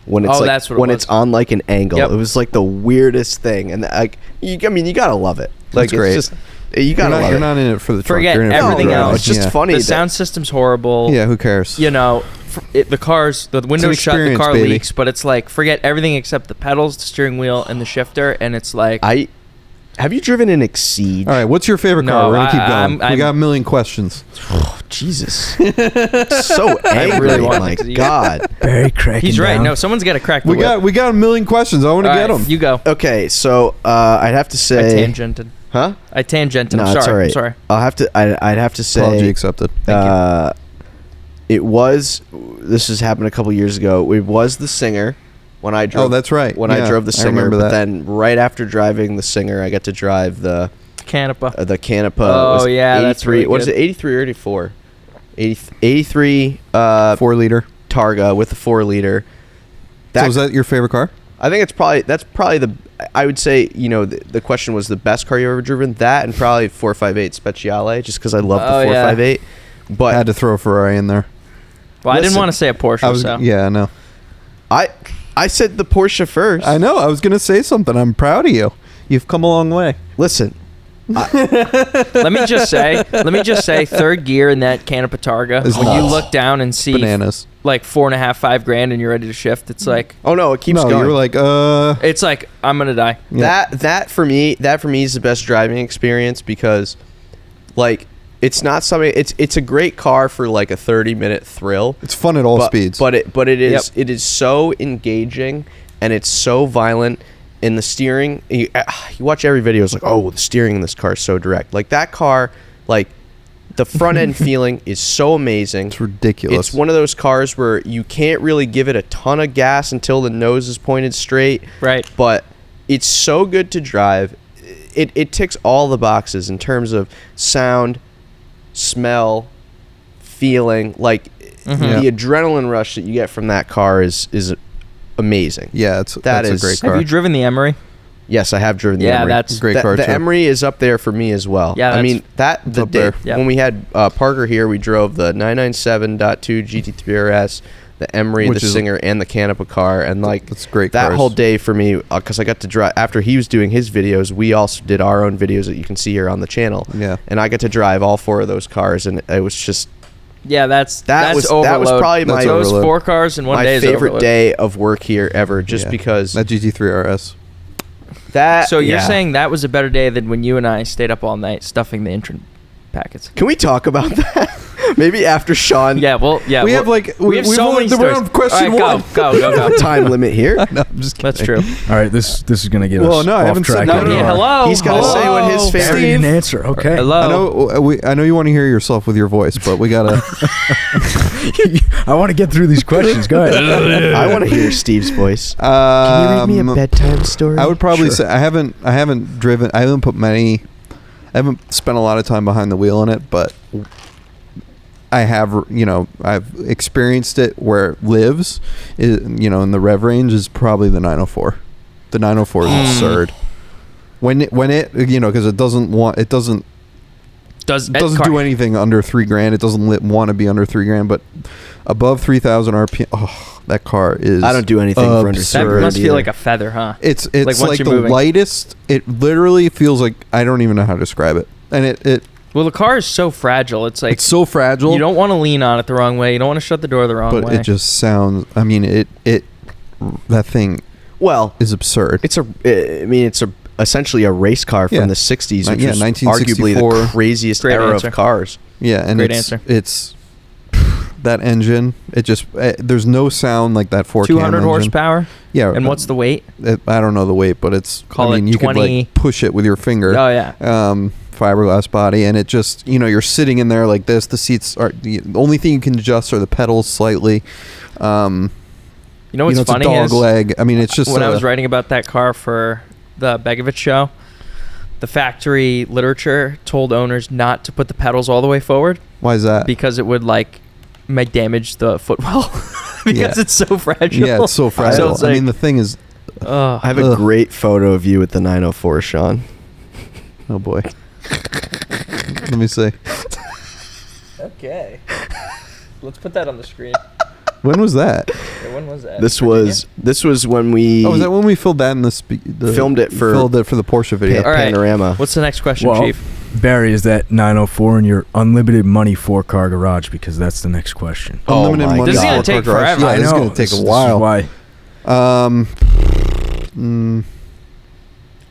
When it's it's on like an angle. Yep. It was like the weirdest thing, and you gotta love it. Like, it's great. Just you gotta love it. You're not in it for the truck. Forget You're in it everything for the else. It's just funny. The sound system's horrible. Yeah, who cares? The windows shut, the car baby. leaks, but it's like, forget everything except the pedals, the steering wheel, and the shifter, and it's like. Have you driven an Exceed? All right, what's your favorite car? We're gonna keep going. We got a million questions. Oh, Jesus. So angry. really want my to God. Barry cracking He's right. down. No, someone's got to crack the whip. We got a million questions. I want to get them. You go. Okay, so I'd have to say. I tangented. Huh? I tangented. No, I'm sorry. it's all right. I'm sorry. I'd have to say. Apology accepted. Thank you. This has happened a couple years ago. It was the Singer. When I drove, that's right. When I drove the Singer, but then right after driving the Singer, I got to drive the Canapa. The Canapa. Oh yeah, that's really good. What is it? 83 or 84? 83. 4-liter Targa with the 4-liter. So is that your favorite car? I think that's probably the. I would say the question was the best car you ever driven. That and probably 458 Speciale, just because I love the 458. But I had to throw a Ferrari in there. Well, I didn't want to say a Porsche. Yeah, I know. I said the Porsche first. I know. I was gonna say something. I'm proud of you. You've come a long way. Listen. Let me just say, third gear in that Canapa Targa, when you look down and see bananas, like $4,500, $5 grand, and you're ready to shift, it's like, oh no, it keeps going. You're like, it's like, I'm gonna die. Yeah. That for me is the best driving experience, because like it's not something. It's a great car for like a 30-minute thrill. It's fun at all speeds. But it is so engaging, and it's so violent. In the steering, you watch every video. It's like, oh, the steering in this car is so direct. Like that car, like the front end feeling is so amazing. It's ridiculous. It's one of those cars where you can't really give it a ton of gas until the nose is pointed straight. Right. But it's so good to drive. It ticks all the boxes in terms of sound, smell, feeling. Like the adrenaline rush that you get from that car is amazing. Yeah, that's a great car. Have you driven the Emery? Yes, I have driven the Emery. That's a great car too. The Emery is up there for me as well. Yeah, I mean when we had Parker here, we drove the 997.2 GT3 RS, the Emery, the Singer, and the Canapa car, and like that's great. That whole day for me, because I got to drive after he was doing his videos. We also did our own videos that you can see here on the channel. Yeah, and I got to drive all 4 of those cars, and it was just. Yeah, that was probably those 4 cars in one day. My favorite day of work here ever, just because that GT3 RS. So you're saying that was a better day than when you and I stayed up all night stuffing the entrant packets? Can we talk about that? Maybe after Sean. Yeah, well, yeah. We have so many stories. Question one. Go. Time limit here. No, I'm just kidding. That's true. All right, this is gonna get us I off haven't track. said no. Hello. He's got to say what his favorite. Barry didn't answer. Okay. Hello. I know you want to hear yourself with your voice, but we gotta. I want to get through these questions. Go ahead. I want to hear Steve's voice. Can you read me a bedtime story? I would probably say I haven't driven. I haven't spent a lot of time behind the wheel in it, but I have, I've experienced it where it lives, in the rev range is probably the 904. The 904 is absurd. When it because it doesn't do anything under $3,000. It doesn't want to be under $3,000, but above 3,000 RPM. Oh, that car is. I don't do anything for under. That must feel like a feather, huh? It's like the lightest. It literally feels like, I don't even know how to describe it. And it. Well, the car is so fragile. It's so fragile. You don't want to lean on it the wrong way. You don't want to shut the door the wrong way. But it just sounds. I mean, that thing. Well, is absurd. It's essentially a race car from the 60s, which was 1964. arguably the craziest era of cars. Yeah, and it's that engine. It just there's no sound like that 4 200 horsepower. Yeah, and what's the weight? I don't know the weight, but it's. You 20. could like push it with your finger. Oh yeah. Fiberglass body, and it just you're sitting in there like this. The seats are the only thing you can adjust are the pedals slightly. You know what's funny it's a dog leg. I mean, it's just when I was writing about that car for the Begovich show, the factory literature told owners not to put the pedals all the way forward. Why is that? Because it would might damage the footwell because it's so fragile. Yeah, it's so fragile. So it's the thing is, I have a great photo of you with the 904, Sean. Oh boy. Let me see. Okay. Let's put that on the screen. When was that? Yeah, when was that? This was when we. Oh, was that when we filmed that in filmed it for the Porsche video? All right. Panorama. What's the next question, Chief? Barry, is that 904 in your unlimited money 4-car garage? Because that's the next question. Unlimited money. This is gonna take forever. Yeah, this is gonna take a while. Why?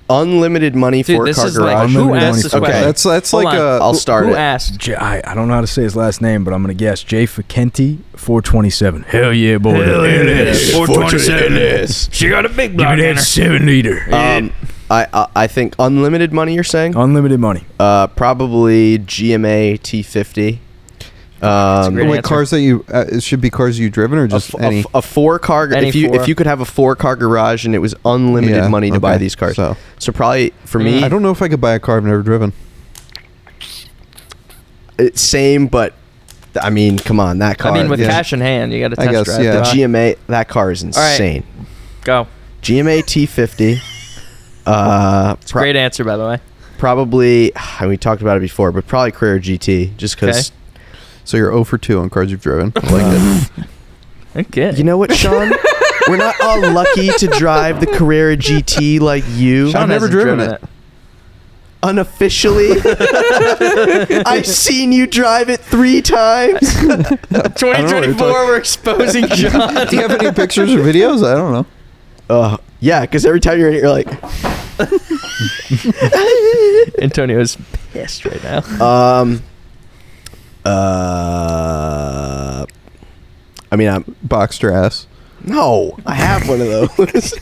Unlimited money 4-car garage. Who asked this question? That's like I'll start Who it. asked? I don't know how to say his last name, but I'm gonna guess Jay Facenti, 427. Hell yeah, boy! Hell yeah. 427. She got a big block Give me in that her. 7-liter. I think unlimited money. You're saying? Unlimited money. Probably GMA T50. Wait, cars that it should be cars you've driven or just any? A 4-car. If you could have a 4-car garage and it was unlimited money to buy these cars. So probably for me, I don't know if I could buy a car I've never driven. Same, but I mean, come on, that car. I mean, with cash in hand, you got to test drive. The GMA, that car is insane. Right. Go. GMA T50. It's a great answer, by the way. Probably, we talked about it before, but probably Carrera GT, just because. Okay. So you're 0 for 2 on cars you've driven. I like it. Okay. You know what, Sean? We're not all lucky to drive the Carrera GT like you. I've never driven it. Unofficially, I've seen you drive it 3 times. 2024, we're exposing John. Do you have any pictures or videos? I don't know. Yeah, because every time you're in it, you're like. Antonio's pissed right now. I mean, I'm boxed your ass. No, I have one of those.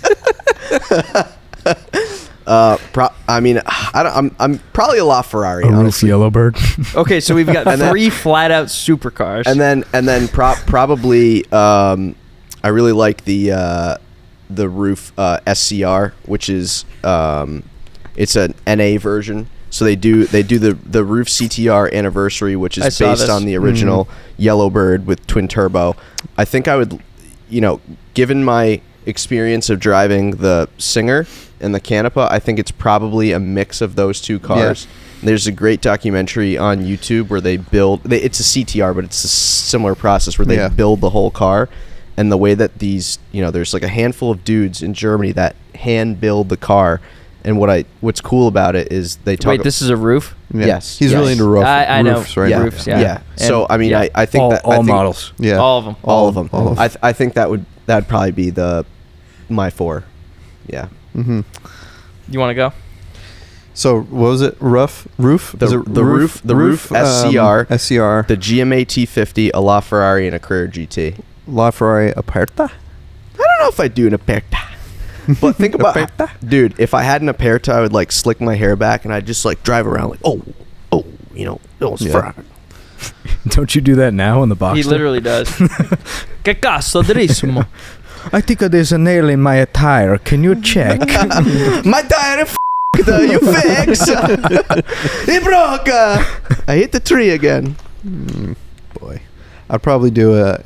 I'm probably a LaFerrari. A roof honestly. Yellowbird. Okay, so we've got 3 flat out supercars, and then probably I really like the roof SCR, which is it's an NA version. So they do the roof CTR anniversary, which is based on the original Yellowbird with twin turbo. I think I would, given my experience of driving the Singer and the Canepa, I think it's probably a mix of those 2 cars. Yeah. There's a great documentary on YouTube where they build. It's a CTR, but it's a similar process where they build the whole car, and the way that these, there's like a handful of dudes in Germany that hand build the car. And what's cool about it is they talk. Wait, this is a roof? Yeah. Yes. He's really into I roofs, know. right? Yeah. Roofs, yeah. So I mean, I think all models. Yeah. All of them. All of them. I think that'd probably be my 4. Yeah. Mm-hmm. You want to go? So what was it? Roof? The roof SCR. SCR. The GMA T50, a LaFerrari, and a Carrera GT. LaFerrari Aperta? I don't know if I'd do an Aperta. But think about, dude, if I had an Aperta, I would like slick my hair back and I'd just like drive around like, front. Don't you do that now in the box? He literally does. Che cazzo durissimo. I think there's a nail in my tire. Can you check? My tire is you fix. It broke. I hit the tree again. Boy. I'd probably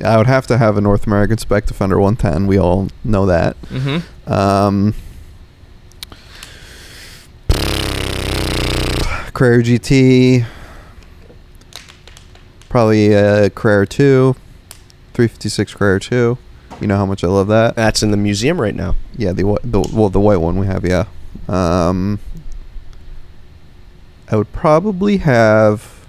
I would have to have a North American Spec Defender 110. We all know that. Mm-hmm. Carrera GT. Probably Carrera 2. 356 Carrera 2. You know how much I love that. That's in the museum right now. Yeah, the white one we have, yeah. I would probably have...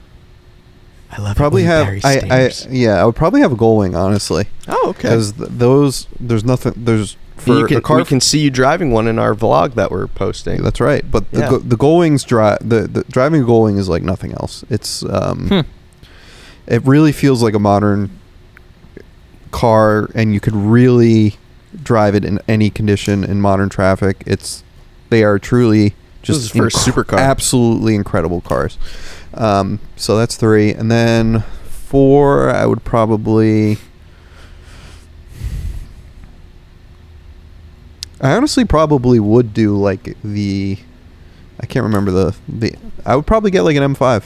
I love probably it when have Barry I stares. I would probably have a Gullwing, honestly, Oh, okay. because there's nothing for a car. We can see you driving one in our vlog that we're posting. That's right, but Yeah. the Gullwings the driving a Gullwing is like nothing else. It's it really feels like a modern car, and you could really drive it in any condition in modern traffic. They are truly just for a supercar. Absolutely incredible cars. So that's 3, and then 4 I would probably... I honestly probably would do like I can't remember the I would probably get like an M5.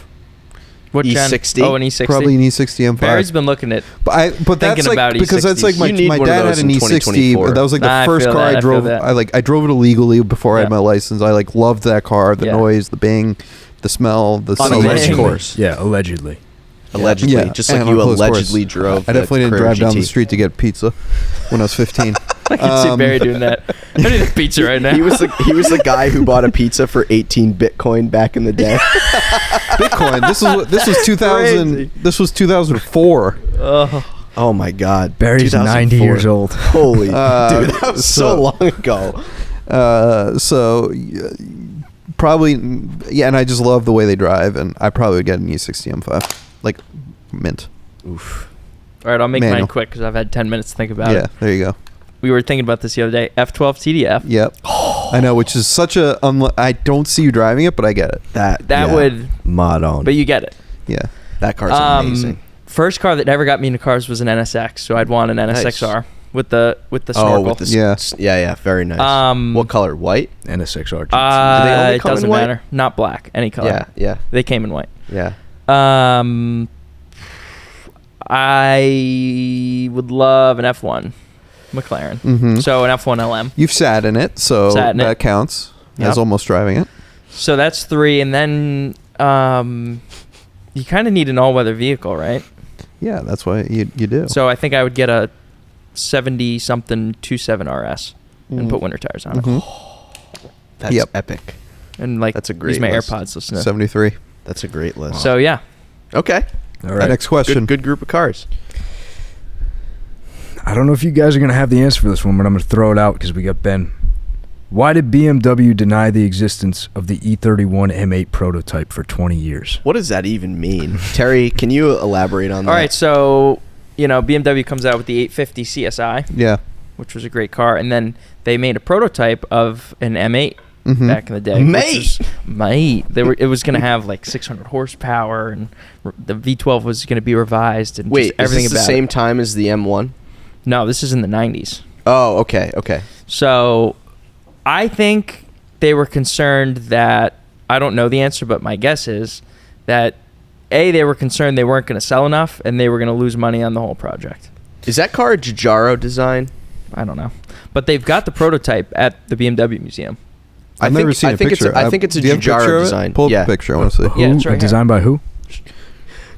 What gen? E60? Oh, an E60. Probably an E60 M5. Barry's been looking at. But that's thinking like about because that's like E60s. You need my one of dad those had an in E60. 2024. That was like the Nah, I first feel car that, I I feel drove. that. I drove it illegally before I had Yeah. my license. I like loved that car, the Yeah. noise, the bang, the smell, the On a sound. legend course. Yeah, allegedly. Allegedly. Yeah, Just and like on you a closed allegedly course. drove I definitely didn't Carrera drive down the GT. street to get pizza when I was 15. I can see Barry doing that. I need a pizza right now. He was the guy who bought a pizza for 18 Bitcoin back in the day. Bitcoin. This was 2000. Crazy. This was 2004. Oh my God. Barry's 90 2004. years old. Holy dude, that was so long ago. Probably, yeah, and I just love the way they drive, and I probably would get an E60 M5, like mint. Oof. All right, I'll make Manual. mine quick because I've had 10 minutes to think about Yeah, it. there you go. We were thinking about this the other day. F12 TDF. Yep. I know, which is such a. I don't see you driving it, but I get it. That yeah. would, Mod on. but you get it. Yeah. That car's amazing. First car that never got me into cars was an NSX, so I'd want an NSXR with the snorkel. with the Yeah. yeah, very nice. What color? White? NSXR. they only It come in doesn't white? matter. Not black, any color. Yeah. They came in white. Yeah. I would love an F1 McLaren. Mm-hmm. So an F1 LM. You've sat in it, so Sat in that it. counts Yep. as almost driving it. So that's 3, and then you kind of need an all-weather vehicle, right? Yeah, that's why you do. So I think I would get a 70-something 2.7 RS and put winter tires on it. Mhm. That's Yep. epic. And like That's a use great my list. AirPods listening. 73. That's a great list. So yeah. Okay. All right. Next question. Good group of cars. I don't know if you guys are going to have the answer for this one, but I'm going to throw it out because we got Ben. Why did BMW deny the existence of the E31 M8 prototype for 20 years? What does that even mean? Terry, can you elaborate on that? All right, so BMW comes out with the 850 CSI, Yeah. which was a great car, and then they made a prototype of an M8 Mhm. back in the day. Mate! It was going to have like 600 horsepower, and the V12 was going to be revised, and Wait, just everything is this about the same it. time as the M1? No, this is in the 90s. Oh, okay. So I think they were concerned that, I don't know the answer, but my guess is that they were concerned they weren't going to sell enough and they were going to lose money on the whole project. Is that car a Giugiaro design? I don't know. But they've got the prototype at the BMW Museum. I've never seen a picture. I think it's a Do you have Giugiaro picture of it? design. Pull up Yeah. the picture. I want to see. Yeah, it's right here. Designed by who?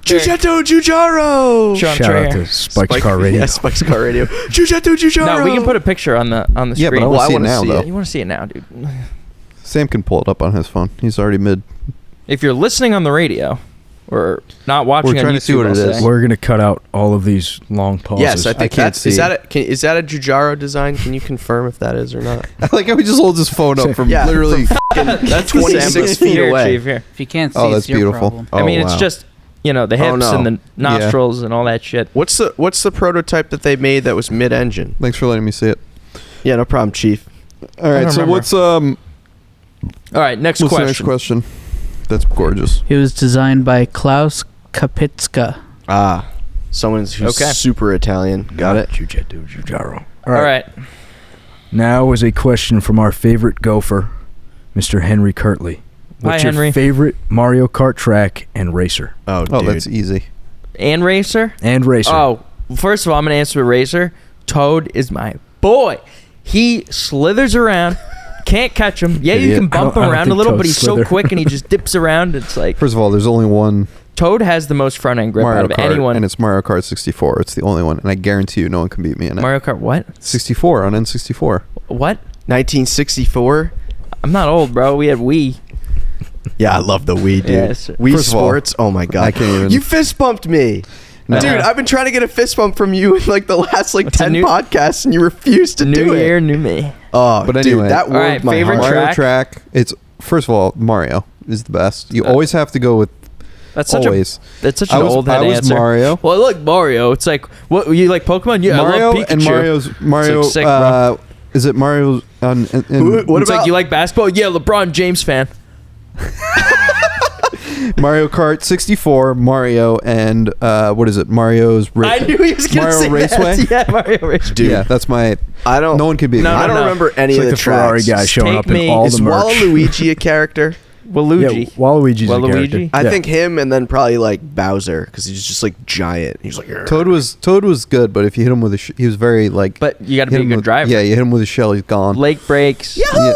Giugiaro Giugiaro! Sure, I'm Shout sure out here. to Spike's Car Radio. Yeah, Spike's Car Radio. Giugiaro Giugiaro! No, we can put a picture on the Yeah, screen. but I want to see it wanna now, see though. it. You want to see it now, dude. Sam can pull it up on his phone. He's already mid. If you're listening on the radio or not watching We're on trying YouTube, to see what I'll it is. say. We're going to cut out all of these long pauses. Yes, I think can't that's see. is that a Giugiaro design? Can you confirm if that is or not? I like how he just holds his phone up from Yeah, literally. That's 26 feet Here, away. Chief, here. If you can't see, Oh, that's it's your beautiful. problem. I mean, Oh, it's wow. just, the hips no. and the nostrils and all that shit. What's the prototype that they made that was mid-engine? Thanks for letting me see it. Yeah, no problem, Chief. All right, don't so remember. what's All right, next the question. next question? That's gorgeous. It was designed by Klaus Kapitska. Ah, someone who's Okay. super Italian. Got it. Giugiaro. All right. Now is a question from our favorite gopher, Mr. Henry Kirtley. What's Hi, your Henry. favorite Mario Kart track and racer? Oh, Oh, dude. that's easy. And Racer? And racer. Oh, first of all, I'm going to answer with Racer. Toad is my boy. He slithers around, Can't catch him. Yeah, you Idiot. can bump I him don't around a think little, but Toad's he's so slither. quick and he just dips around. It's like First of all, there's only one Toad has the most front end grip Mario out of Kart, anyone. and it's Mario Kart 64. It's the only one, and I guarantee you, no one can beat me in it. Mario Kart what? 64 on N64. What? 1964. I'm not old, bro. We had Wii. Yeah, I love the Wii, dude. Yes. Wii First of all, Sports. Oh my god, I can't even- You fist bumped me. No. Dude, I've been trying to get a fist bump from you in like the last like It's a 10 new- podcasts, and you refuse to New do year, it. new me. Oh, But dude, anyway. that All right, warmed my favorite heart. Mario track? track. It's first of all, Mario is the best. You always have to go with That's such always. that's such an old head I was answer. Mario. Well, look, Mario. It's like what you like Pokemon? Yeah, I Mario love Pikachu. and Mario. It's like sick, bro. Is it Mario on? What It's about like you like basketball? Yeah, LeBron James fan. Mario Kart 64, Mario, and what is it? Mario's. I knew he was gonna Mario say Raceway? that. Yeah, Mario Raceway. Dude, Yeah, that's my. I don't. No one can beat No, me. no, I don't remember any It's of like the the Ferrari tracks. guy showing Take up in me- all Is the merch. Waluigi a character? Waluigi. Yeah, Waluigi's a Waluigi? character. I Yeah. think him, and then probably like Bowser, because he's just like giant. He's like Toad was good, but if you hit him with a, he was very like. But you got to hit be a him good with- driver. Yeah, you hit him with a shell, he's gone. Lake breaks. Yeah.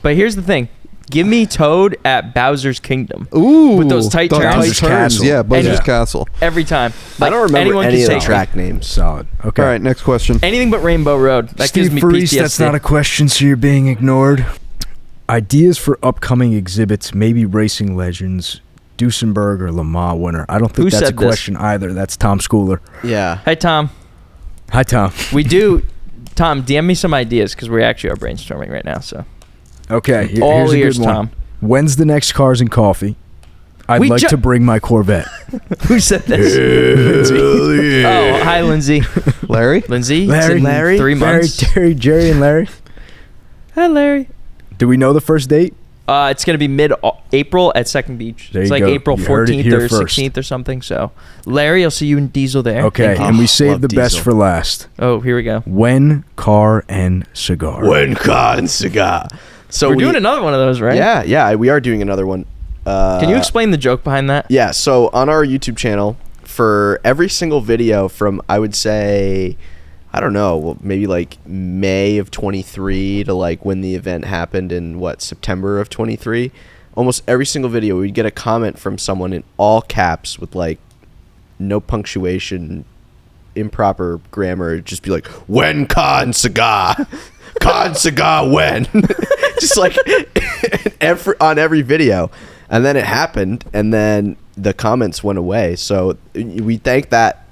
But here's the thing. Give me Toad at Bowser's Kingdom. Ooh, With those tight turns. Bowser's Castle. Yeah, Bowser's And- Castle. Every time. I Like, don't remember anyone any can of the take me. track names. Solid. Okay. All right, next question. Anything but Rainbow Road. That Steve gives me Faris, PTSD. that's not a question, so you're being ignored. Ideas for upcoming exhibits, maybe racing legends, Duesenberg or Le Mans winner. I don't think Who that's a said this? question either. That's Tom Schooler. Yeah. Hey, Tom. Hi, Tom. We do. Tom, DM me some ideas because we actually are brainstorming right now. So Okay, all here's a ears, good one. Tom. When's the next Cars and Coffee? I'd We like ju- to bring my Corvette. Who said this? Oh, hi, Lindsay. Larry? Lindsay. Larry. It's in 3 months. Jerry, and Larry. Hi, Larry. Do we know the first date? It's gonna be mid-April at Second Beach. There It's you like go. April You heard it 14th here or first. 16th or something. So, Larry, I'll see you in Diesel there. Okay, Thank you. and we love saved the best Diesel. for last. Oh, here we go. When, car, and cigar. When con cigar. So We're doing another one of those, right? Yeah, we are doing another one. Can you explain the joke behind that? Yeah, so on our YouTube channel, for every single video from, I would say, I don't know, well, maybe like May of 23 to like when the event happened in September of 23, almost every single video we'd get a comment from someone in all caps with like no punctuation, improper grammar. It'd just be like, when con cigar? Con cigar when? Just like on every video. And then it happened, and then the comments went away. So we thank that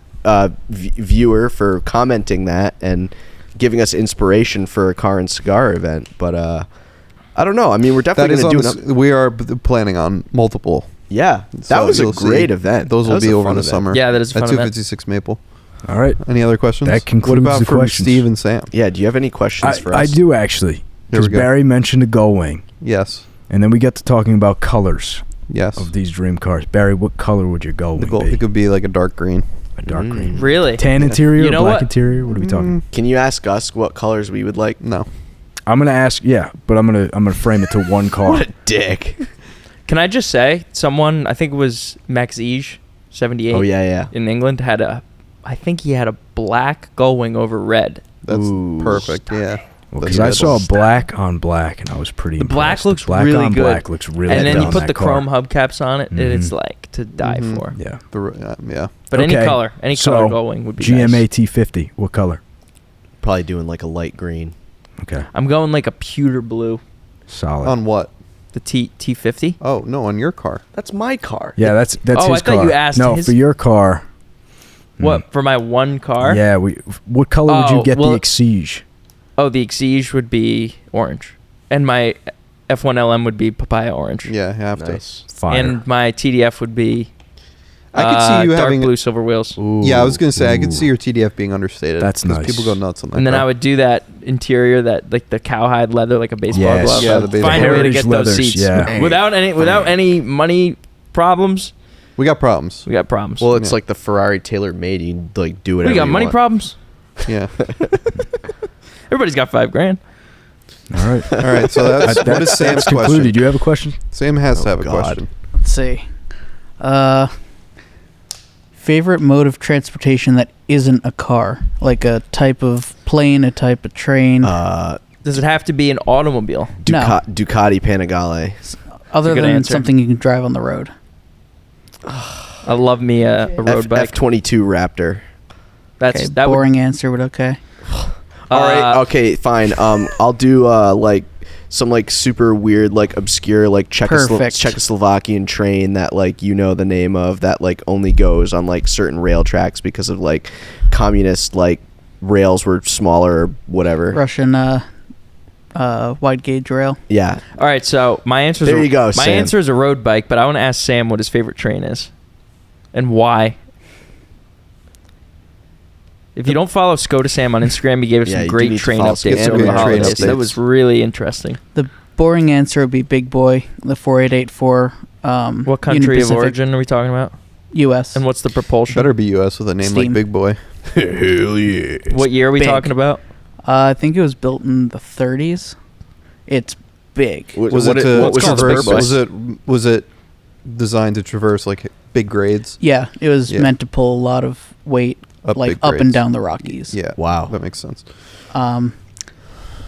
viewer for commenting that and giving us inspiration for a car and cigar event. But I don't know. I mean, we're That definitely is going to on do the, we are planning on multiple. Yeah, that So was a you'll see. great event. Those That will was be a over fun the event. summer. Yeah, that is a At fun event. 256 Maple. All right. Any other questions? That concludes What about the from questions. Steve and Sam? Yeah, do you have any questions for us? I do actually. Here Because we go. Barry mentioned a gull wing, Yes. and then we got to talking about colors Yes. of these dream cars. Barry, what color would your gull The wing gold, be? it could be like a dark green. A dark green. Really? Tan interior You or know black what? interior? What are we talking? Can you ask us what colors we would like? No. I'm gonna ask. Yeah, but I'm gonna frame it to one car. What a dick. Can I just say, someone, I think it was Max Ege, 78. Oh, yeah. In England, I think he had a black gull wing over red. That's Ooh. perfect. Yeah. Because That's I saw red. black on black, and I was pretty. The black impressed. looks black really on good. black looks really And good. then you on put that the car. chrome hubcaps on it, and it's Mhm. like to die Mhm. for. Yeah. Yeah. But any Okay, color so gull wing would be GMA nice. T50. What color? Probably doing like a light green. Okay. I'm going like a pewter blue. Solid. On what? The T50. Oh, no, on your car. That's my car. yeah, that's Oh, his I thought car. you asked No, his- for your car. What, for my one car? Yeah. What color would you Oh, get well- the Exige? Oh, the Exige would be orange. And my F1 LM would be papaya orange. Yeah, you have Nice. Fire. And my TDF would be I could see you dark having. blue silver wheels. Yeah, I was gonna say I could Ooh. see your TDF being understated. That's 'cause nice. People go nuts on that. And then car. I would do that interior, that like the cowhide leather, like a baseball Yes. glove. Yeah, the baseball Find a way to Heritage get leathers, those seats yeah. without any money problems. We got problems. We got problems. Well, it's Yeah. like the Ferrari tailor-made. You can, like do whatever we got you money want. problems. Yeah. Everybody's got $5,000. All right. All right. So that's what is Sam's concluded. question? Do you have a question? Sam has to Oh, have a God. question. Let's see. Favorite mode of transportation that isn't a car, like a type of plane, a type of train. Does it have to be an automobile? No. Ducati Panigale. Other good than answer. something you can drive on the road. I love me a road bike. F22 Raptor. That's Okay, that would, boring answer, but okay. All right. Okay. Fine. I'll do like some like super weird, like obscure, like Perfect. Czechoslovakian train that like the name of that like only goes on like certain rail tracks because of like communist like rails were smaller or whatever. Russian wide gauge rail. Yeah. All right, so my answer is There you go, my Sam. answer is a road bike, but I want to ask Sam what his favorite train is and why. If you don't follow Skoda Sam on Instagram, he gave us Yeah, some you do great need to train follow updates Skoda over the Sam. holidays. Train That updates. was really interesting. The boring answer would be Big Boy, the 4884. What country Union of Pacific, origin are we talking about? U.S. And what's the propulsion? Better be U.S. with a name like Steam. Big Boy. Hell yeah. What year are we Big. talking about? I think it was built in the 30s. It's big. Was it to what was its traverse? purpose? Was it designed to traverse like big grades? Yeah, it was Yeah. meant to pull a lot of weight, Up like big up and grades. down the Rockies. Yeah. Wow. That makes sense. But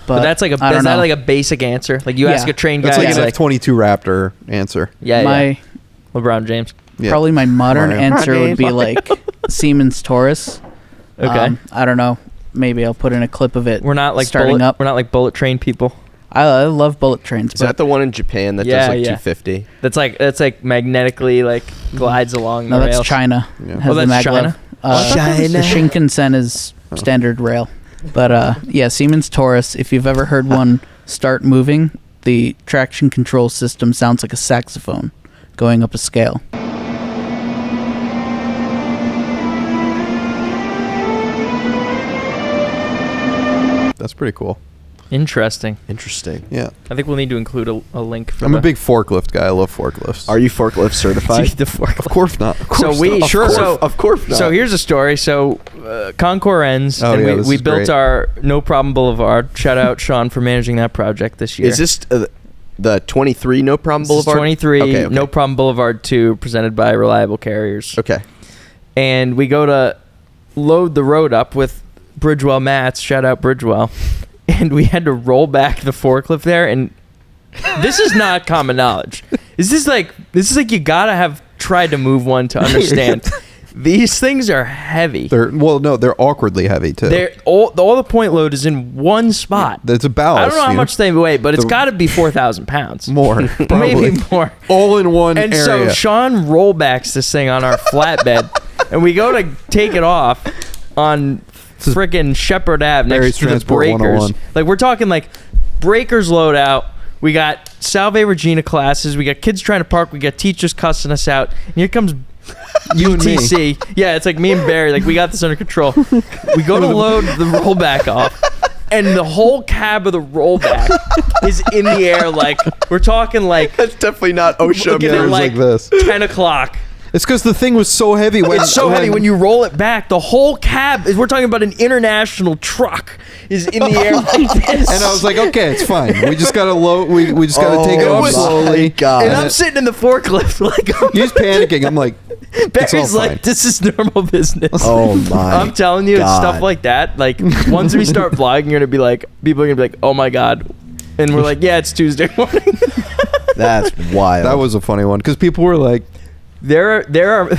But that's like a I don't is that know. like a basic answer? Like you Yeah. ask a train guy, That's like he's an like, F-22 Raptor answer. yeah, my yeah. LeBron James. Yeah. probably my modern Mario. answer would be like Siemens Taurus. Okay. I don't know. Maybe I'll put in a clip of it. We're not like starting bullet, up. We're not like bullet train people. I love bullet trains, Is but that the one in Japan that Yeah, does like yeah. 250? That's like magnetically like glides along no, the that's rails. China. Yeah. Has Oh, the that's maglev. China? The Shinkansen is standard rail. But yeah, Siemens Taurus, if you've ever heard one start moving, the traction control system sounds like a saxophone going up a scale. That's pretty cool. Interesting. Interesting. Yeah. I think we'll need to include a link for I'm the, a big forklift guy. I love forklifts. Are you forklift certified? the forklift. Of course not. Of course So we not. sure. So Of course not. So here's a story. So Concours ends, Oh, and yeah, this we is built great. our No Problem Boulevard. Shout out Sean for managing that project this year. Is this the 23 No Problem This is Boulevard? 23 Okay. No Problem Boulevard 2, presented by Reliable Carriers. Okay. And we go to load the road up with Bridgewell mats. Shout out Bridgewell. And we had to roll back the forklift there, and this is not common knowledge. This is like you gotta have tried to move one to understand. These things are heavy. They're awkwardly heavy too. They're all the point load is in one spot. It's a ballast. I don't know how you much they weigh, but it's The- got to be 4,000 pounds. more. Probably. Maybe more. All in one And area. so Sean rollbacks this thing on our flatbed, and we go to take it off on frickin' Shepherd Ave Barry's next to the Transport breakers. 101. Like we're talking like breakers load out. We got Salve Regina classes. We got kids trying to park. We got teachers cussing us out. And here comes You and me. UTC. Yeah, it's like me and Barry. Like we got this under control. We go to load the rollback off, and the whole cab of the rollback is in the air. Like we're talking like That's definitely not OSHA. Look at Yeah, it it was like like this. 10 o'clock. It's because the thing was so heavy. It's so heavy when you roll it back. The whole cab, we're talking about an international truck, is in the air like this. And I was like, okay, it's fine. We just gotta load. We just gotta take it it off was- slowly. God. and I'm sitting in the forklift like, He's panicking. I'm like, it's all Barry's fine. like, this is normal business. Oh my. I'm telling you, it's God. stuff like that. Like, once we start vlogging, you're gonna be like, people are gonna be like, oh my god, and we're like, yeah, it's Tuesday morning. That's wild. That was a funny one because people were like, there are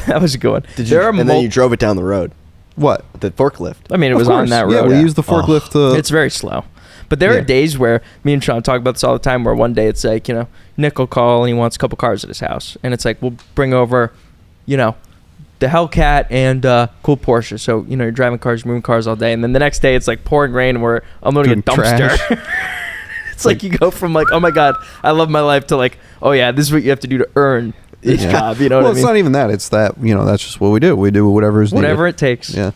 that was a good one. Did you, there are and then you drove it down the road. what? The forklift. I mean, it Of was on course. that Yeah, road. we used the forklift to. It's very slow. But there are Yeah. days where me and Sean talk about this all the time, where one day it's like, Nick will call and he wants a couple cars at his house. And it's like, we'll bring over, the Hellcat and cool Porsche. So, you're driving cars, moving cars all day. And then the next day it's like pouring rain and we're unloading a Doing dumpster. It's like you go from like, oh my God, I love my life, to like, oh yeah, this is what you have to do to earn this Yeah. job. You know well, what I it's mean? not even that. It's that that's just what we do. We do whatever is Whatever needed. it takes. Yeah.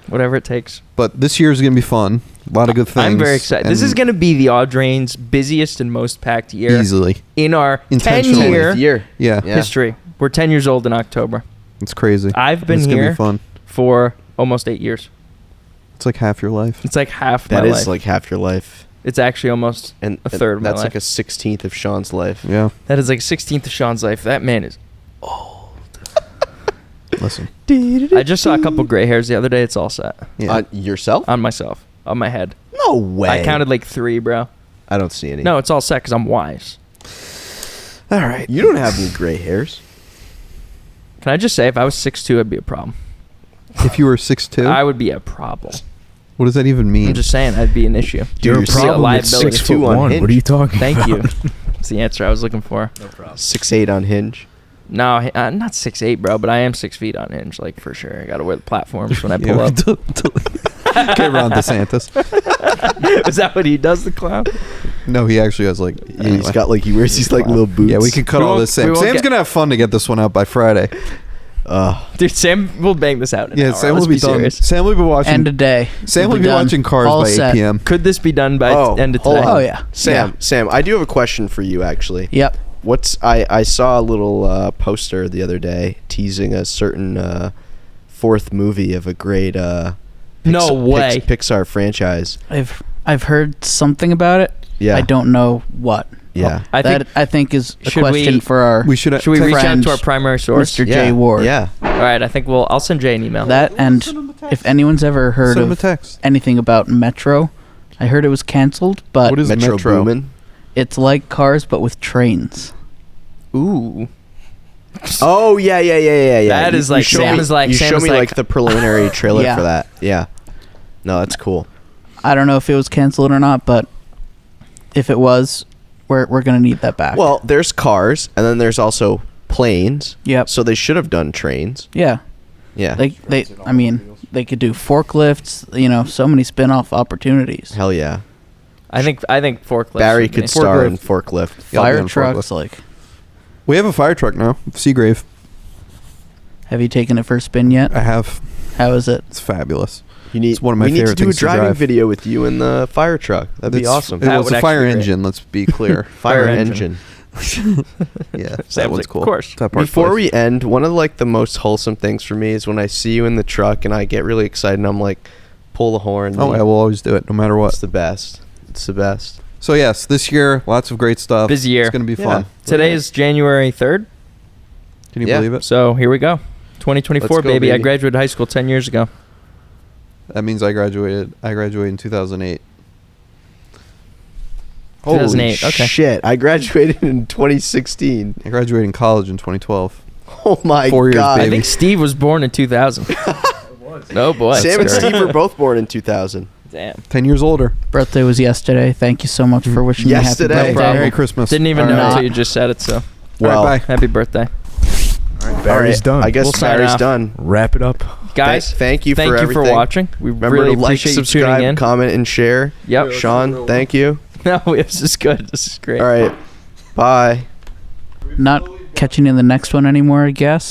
Whatever it takes. But this year is gonna be fun. A lot of good things. I'm very excited. This and is going to be the Audrain's busiest and most packed year easily. in our Intentionally. 10-year Yeah. Yeah. history. We're 10 years old in October. It's crazy. I've been it's gonna here be fun. for almost 8 years. It's like half your life. It's like half That my is life. like half your life. It's actually almost And a third of my that's life. like a 16th of Sean's life. Yeah. That is like 16th of Sean's life. That man is. Listen. I just saw a couple gray hairs the other day. It's all set Yeah. Yourself? on myself. on my head. No way. I counted like 3, bro. I don't see any. No, it's all set because I'm wise. All right. You don't have any gray hairs. Can I just say, if I was 6'2", it'd be a problem. If you were 6'2", I would be a problem. what does that even mean? I'm just saying, I'd be an issue. Dude, You're a you're problem at liability. 6'1". What are you talking Thank about? you. That's the answer I was looking for. 6'8" on Hinge. No, I'm not 6'8", bro, but I am 6 feet on Hinge, like for sure. I gotta wear the platforms when I pull Yeah, up. Okay, Ron DeSantis. Is that what he does, the clown? No, he actually has like. Yeah, he's got like, he wears these like little boots. Yeah, we can cut We all won't- this. we Sam. won't Sam's get- gonna have fun to get this one out by Friday. Dude, Sam will bang this out in an Yeah, hour. Sam Let's will be done. serious. Sam will be watching. End of day. Sam will We'll be done. watching Cars All by set. 8 p.m. Could this be done by end of hold today? on. Oh, yeah. Sam, I do have a question for you, actually. Yep. I saw a little poster the other day teasing a certain fourth movie of a great No way. Pixar franchise. I've heard something about it. Yeah. I don't know what. Yeah. I think is a Should question we- for our We should. Should we reach out friend, to our primary source? Mr. J. Ward. Yeah. All right, I think I'll send Jay an email. That and if anyone's ever heard Send him a of text. anything about Metro, I heard it was canceled, but What is Metro Metro? Boomin. it's like Cars but with trains. Ooh. Oh yeah. That is like- show Sam me, is like- you Sam show is me like- like the preliminary trailer Yeah. for that. Yeah. No, that's cool. I don't know if it was canceled or not, but if it was, we're gonna need that back. Well, there's cars, and then there's also planes. Yep. So they should have done trains. Yeah. Yeah. They could do forklifts. So many spin-off opportunities. Hell yeah. I think forklift. Barry should be. could star in forklift. Yeah, I'll be Fire on trucks, forklift. like, We have a fire truck now. Seagrave. have you taken it for a spin yet? I have. How is it? It's fabulous. You need. It's one of my we need to favorite do a things to driving drive. video with you in the fire truck. That'd be awesome. That It's would a fire actually be great. engine. Let's be clear. Fire Fire engine. Yeah, Sam's that one's like, cool. of course. That part's Before nice. we end, one of like the most wholesome things for me is when I see you in the truck and I get really excited and I'm like, pull the horn. Oh, I will always do it, no matter what. It's the best. It's the best. So yes, this year, lots of great stuff. Busy year. It's gonna be Yeah. fun. Today is January 3rd, Can you Yeah. believe it? so here we go. 2024, Let's go, baby. I baby. graduated high school 10 years ago. That means I graduated. I graduated in 2008. 2008, Holy okay. shit. I graduated in 2016. I graduated in college in 2012. Oh my 4 years, god. I baby. think Steve was born in 2000. Oh boy. Sam and That's Steve correct. were both born in 2000. Damn. 10 years older. Birthday was yesterday. Thank you so much for wishing Yesterday. me No happy problem. birthday. Merry Christmas. Didn't even All know right. until you just said it, so Well, All right, bye. happy birthday. Barry's done. I guess We'll sign Barry's off. done. Wrap it up. Guys, Thank you thank for you everything. for watching. We Remember really to like, appreciate you tuning subscribe, in. comment, and share. Yep. Sean, thank you. No, this is good. This is great. All right. Bye. Not catching you in the next one anymore, I guess.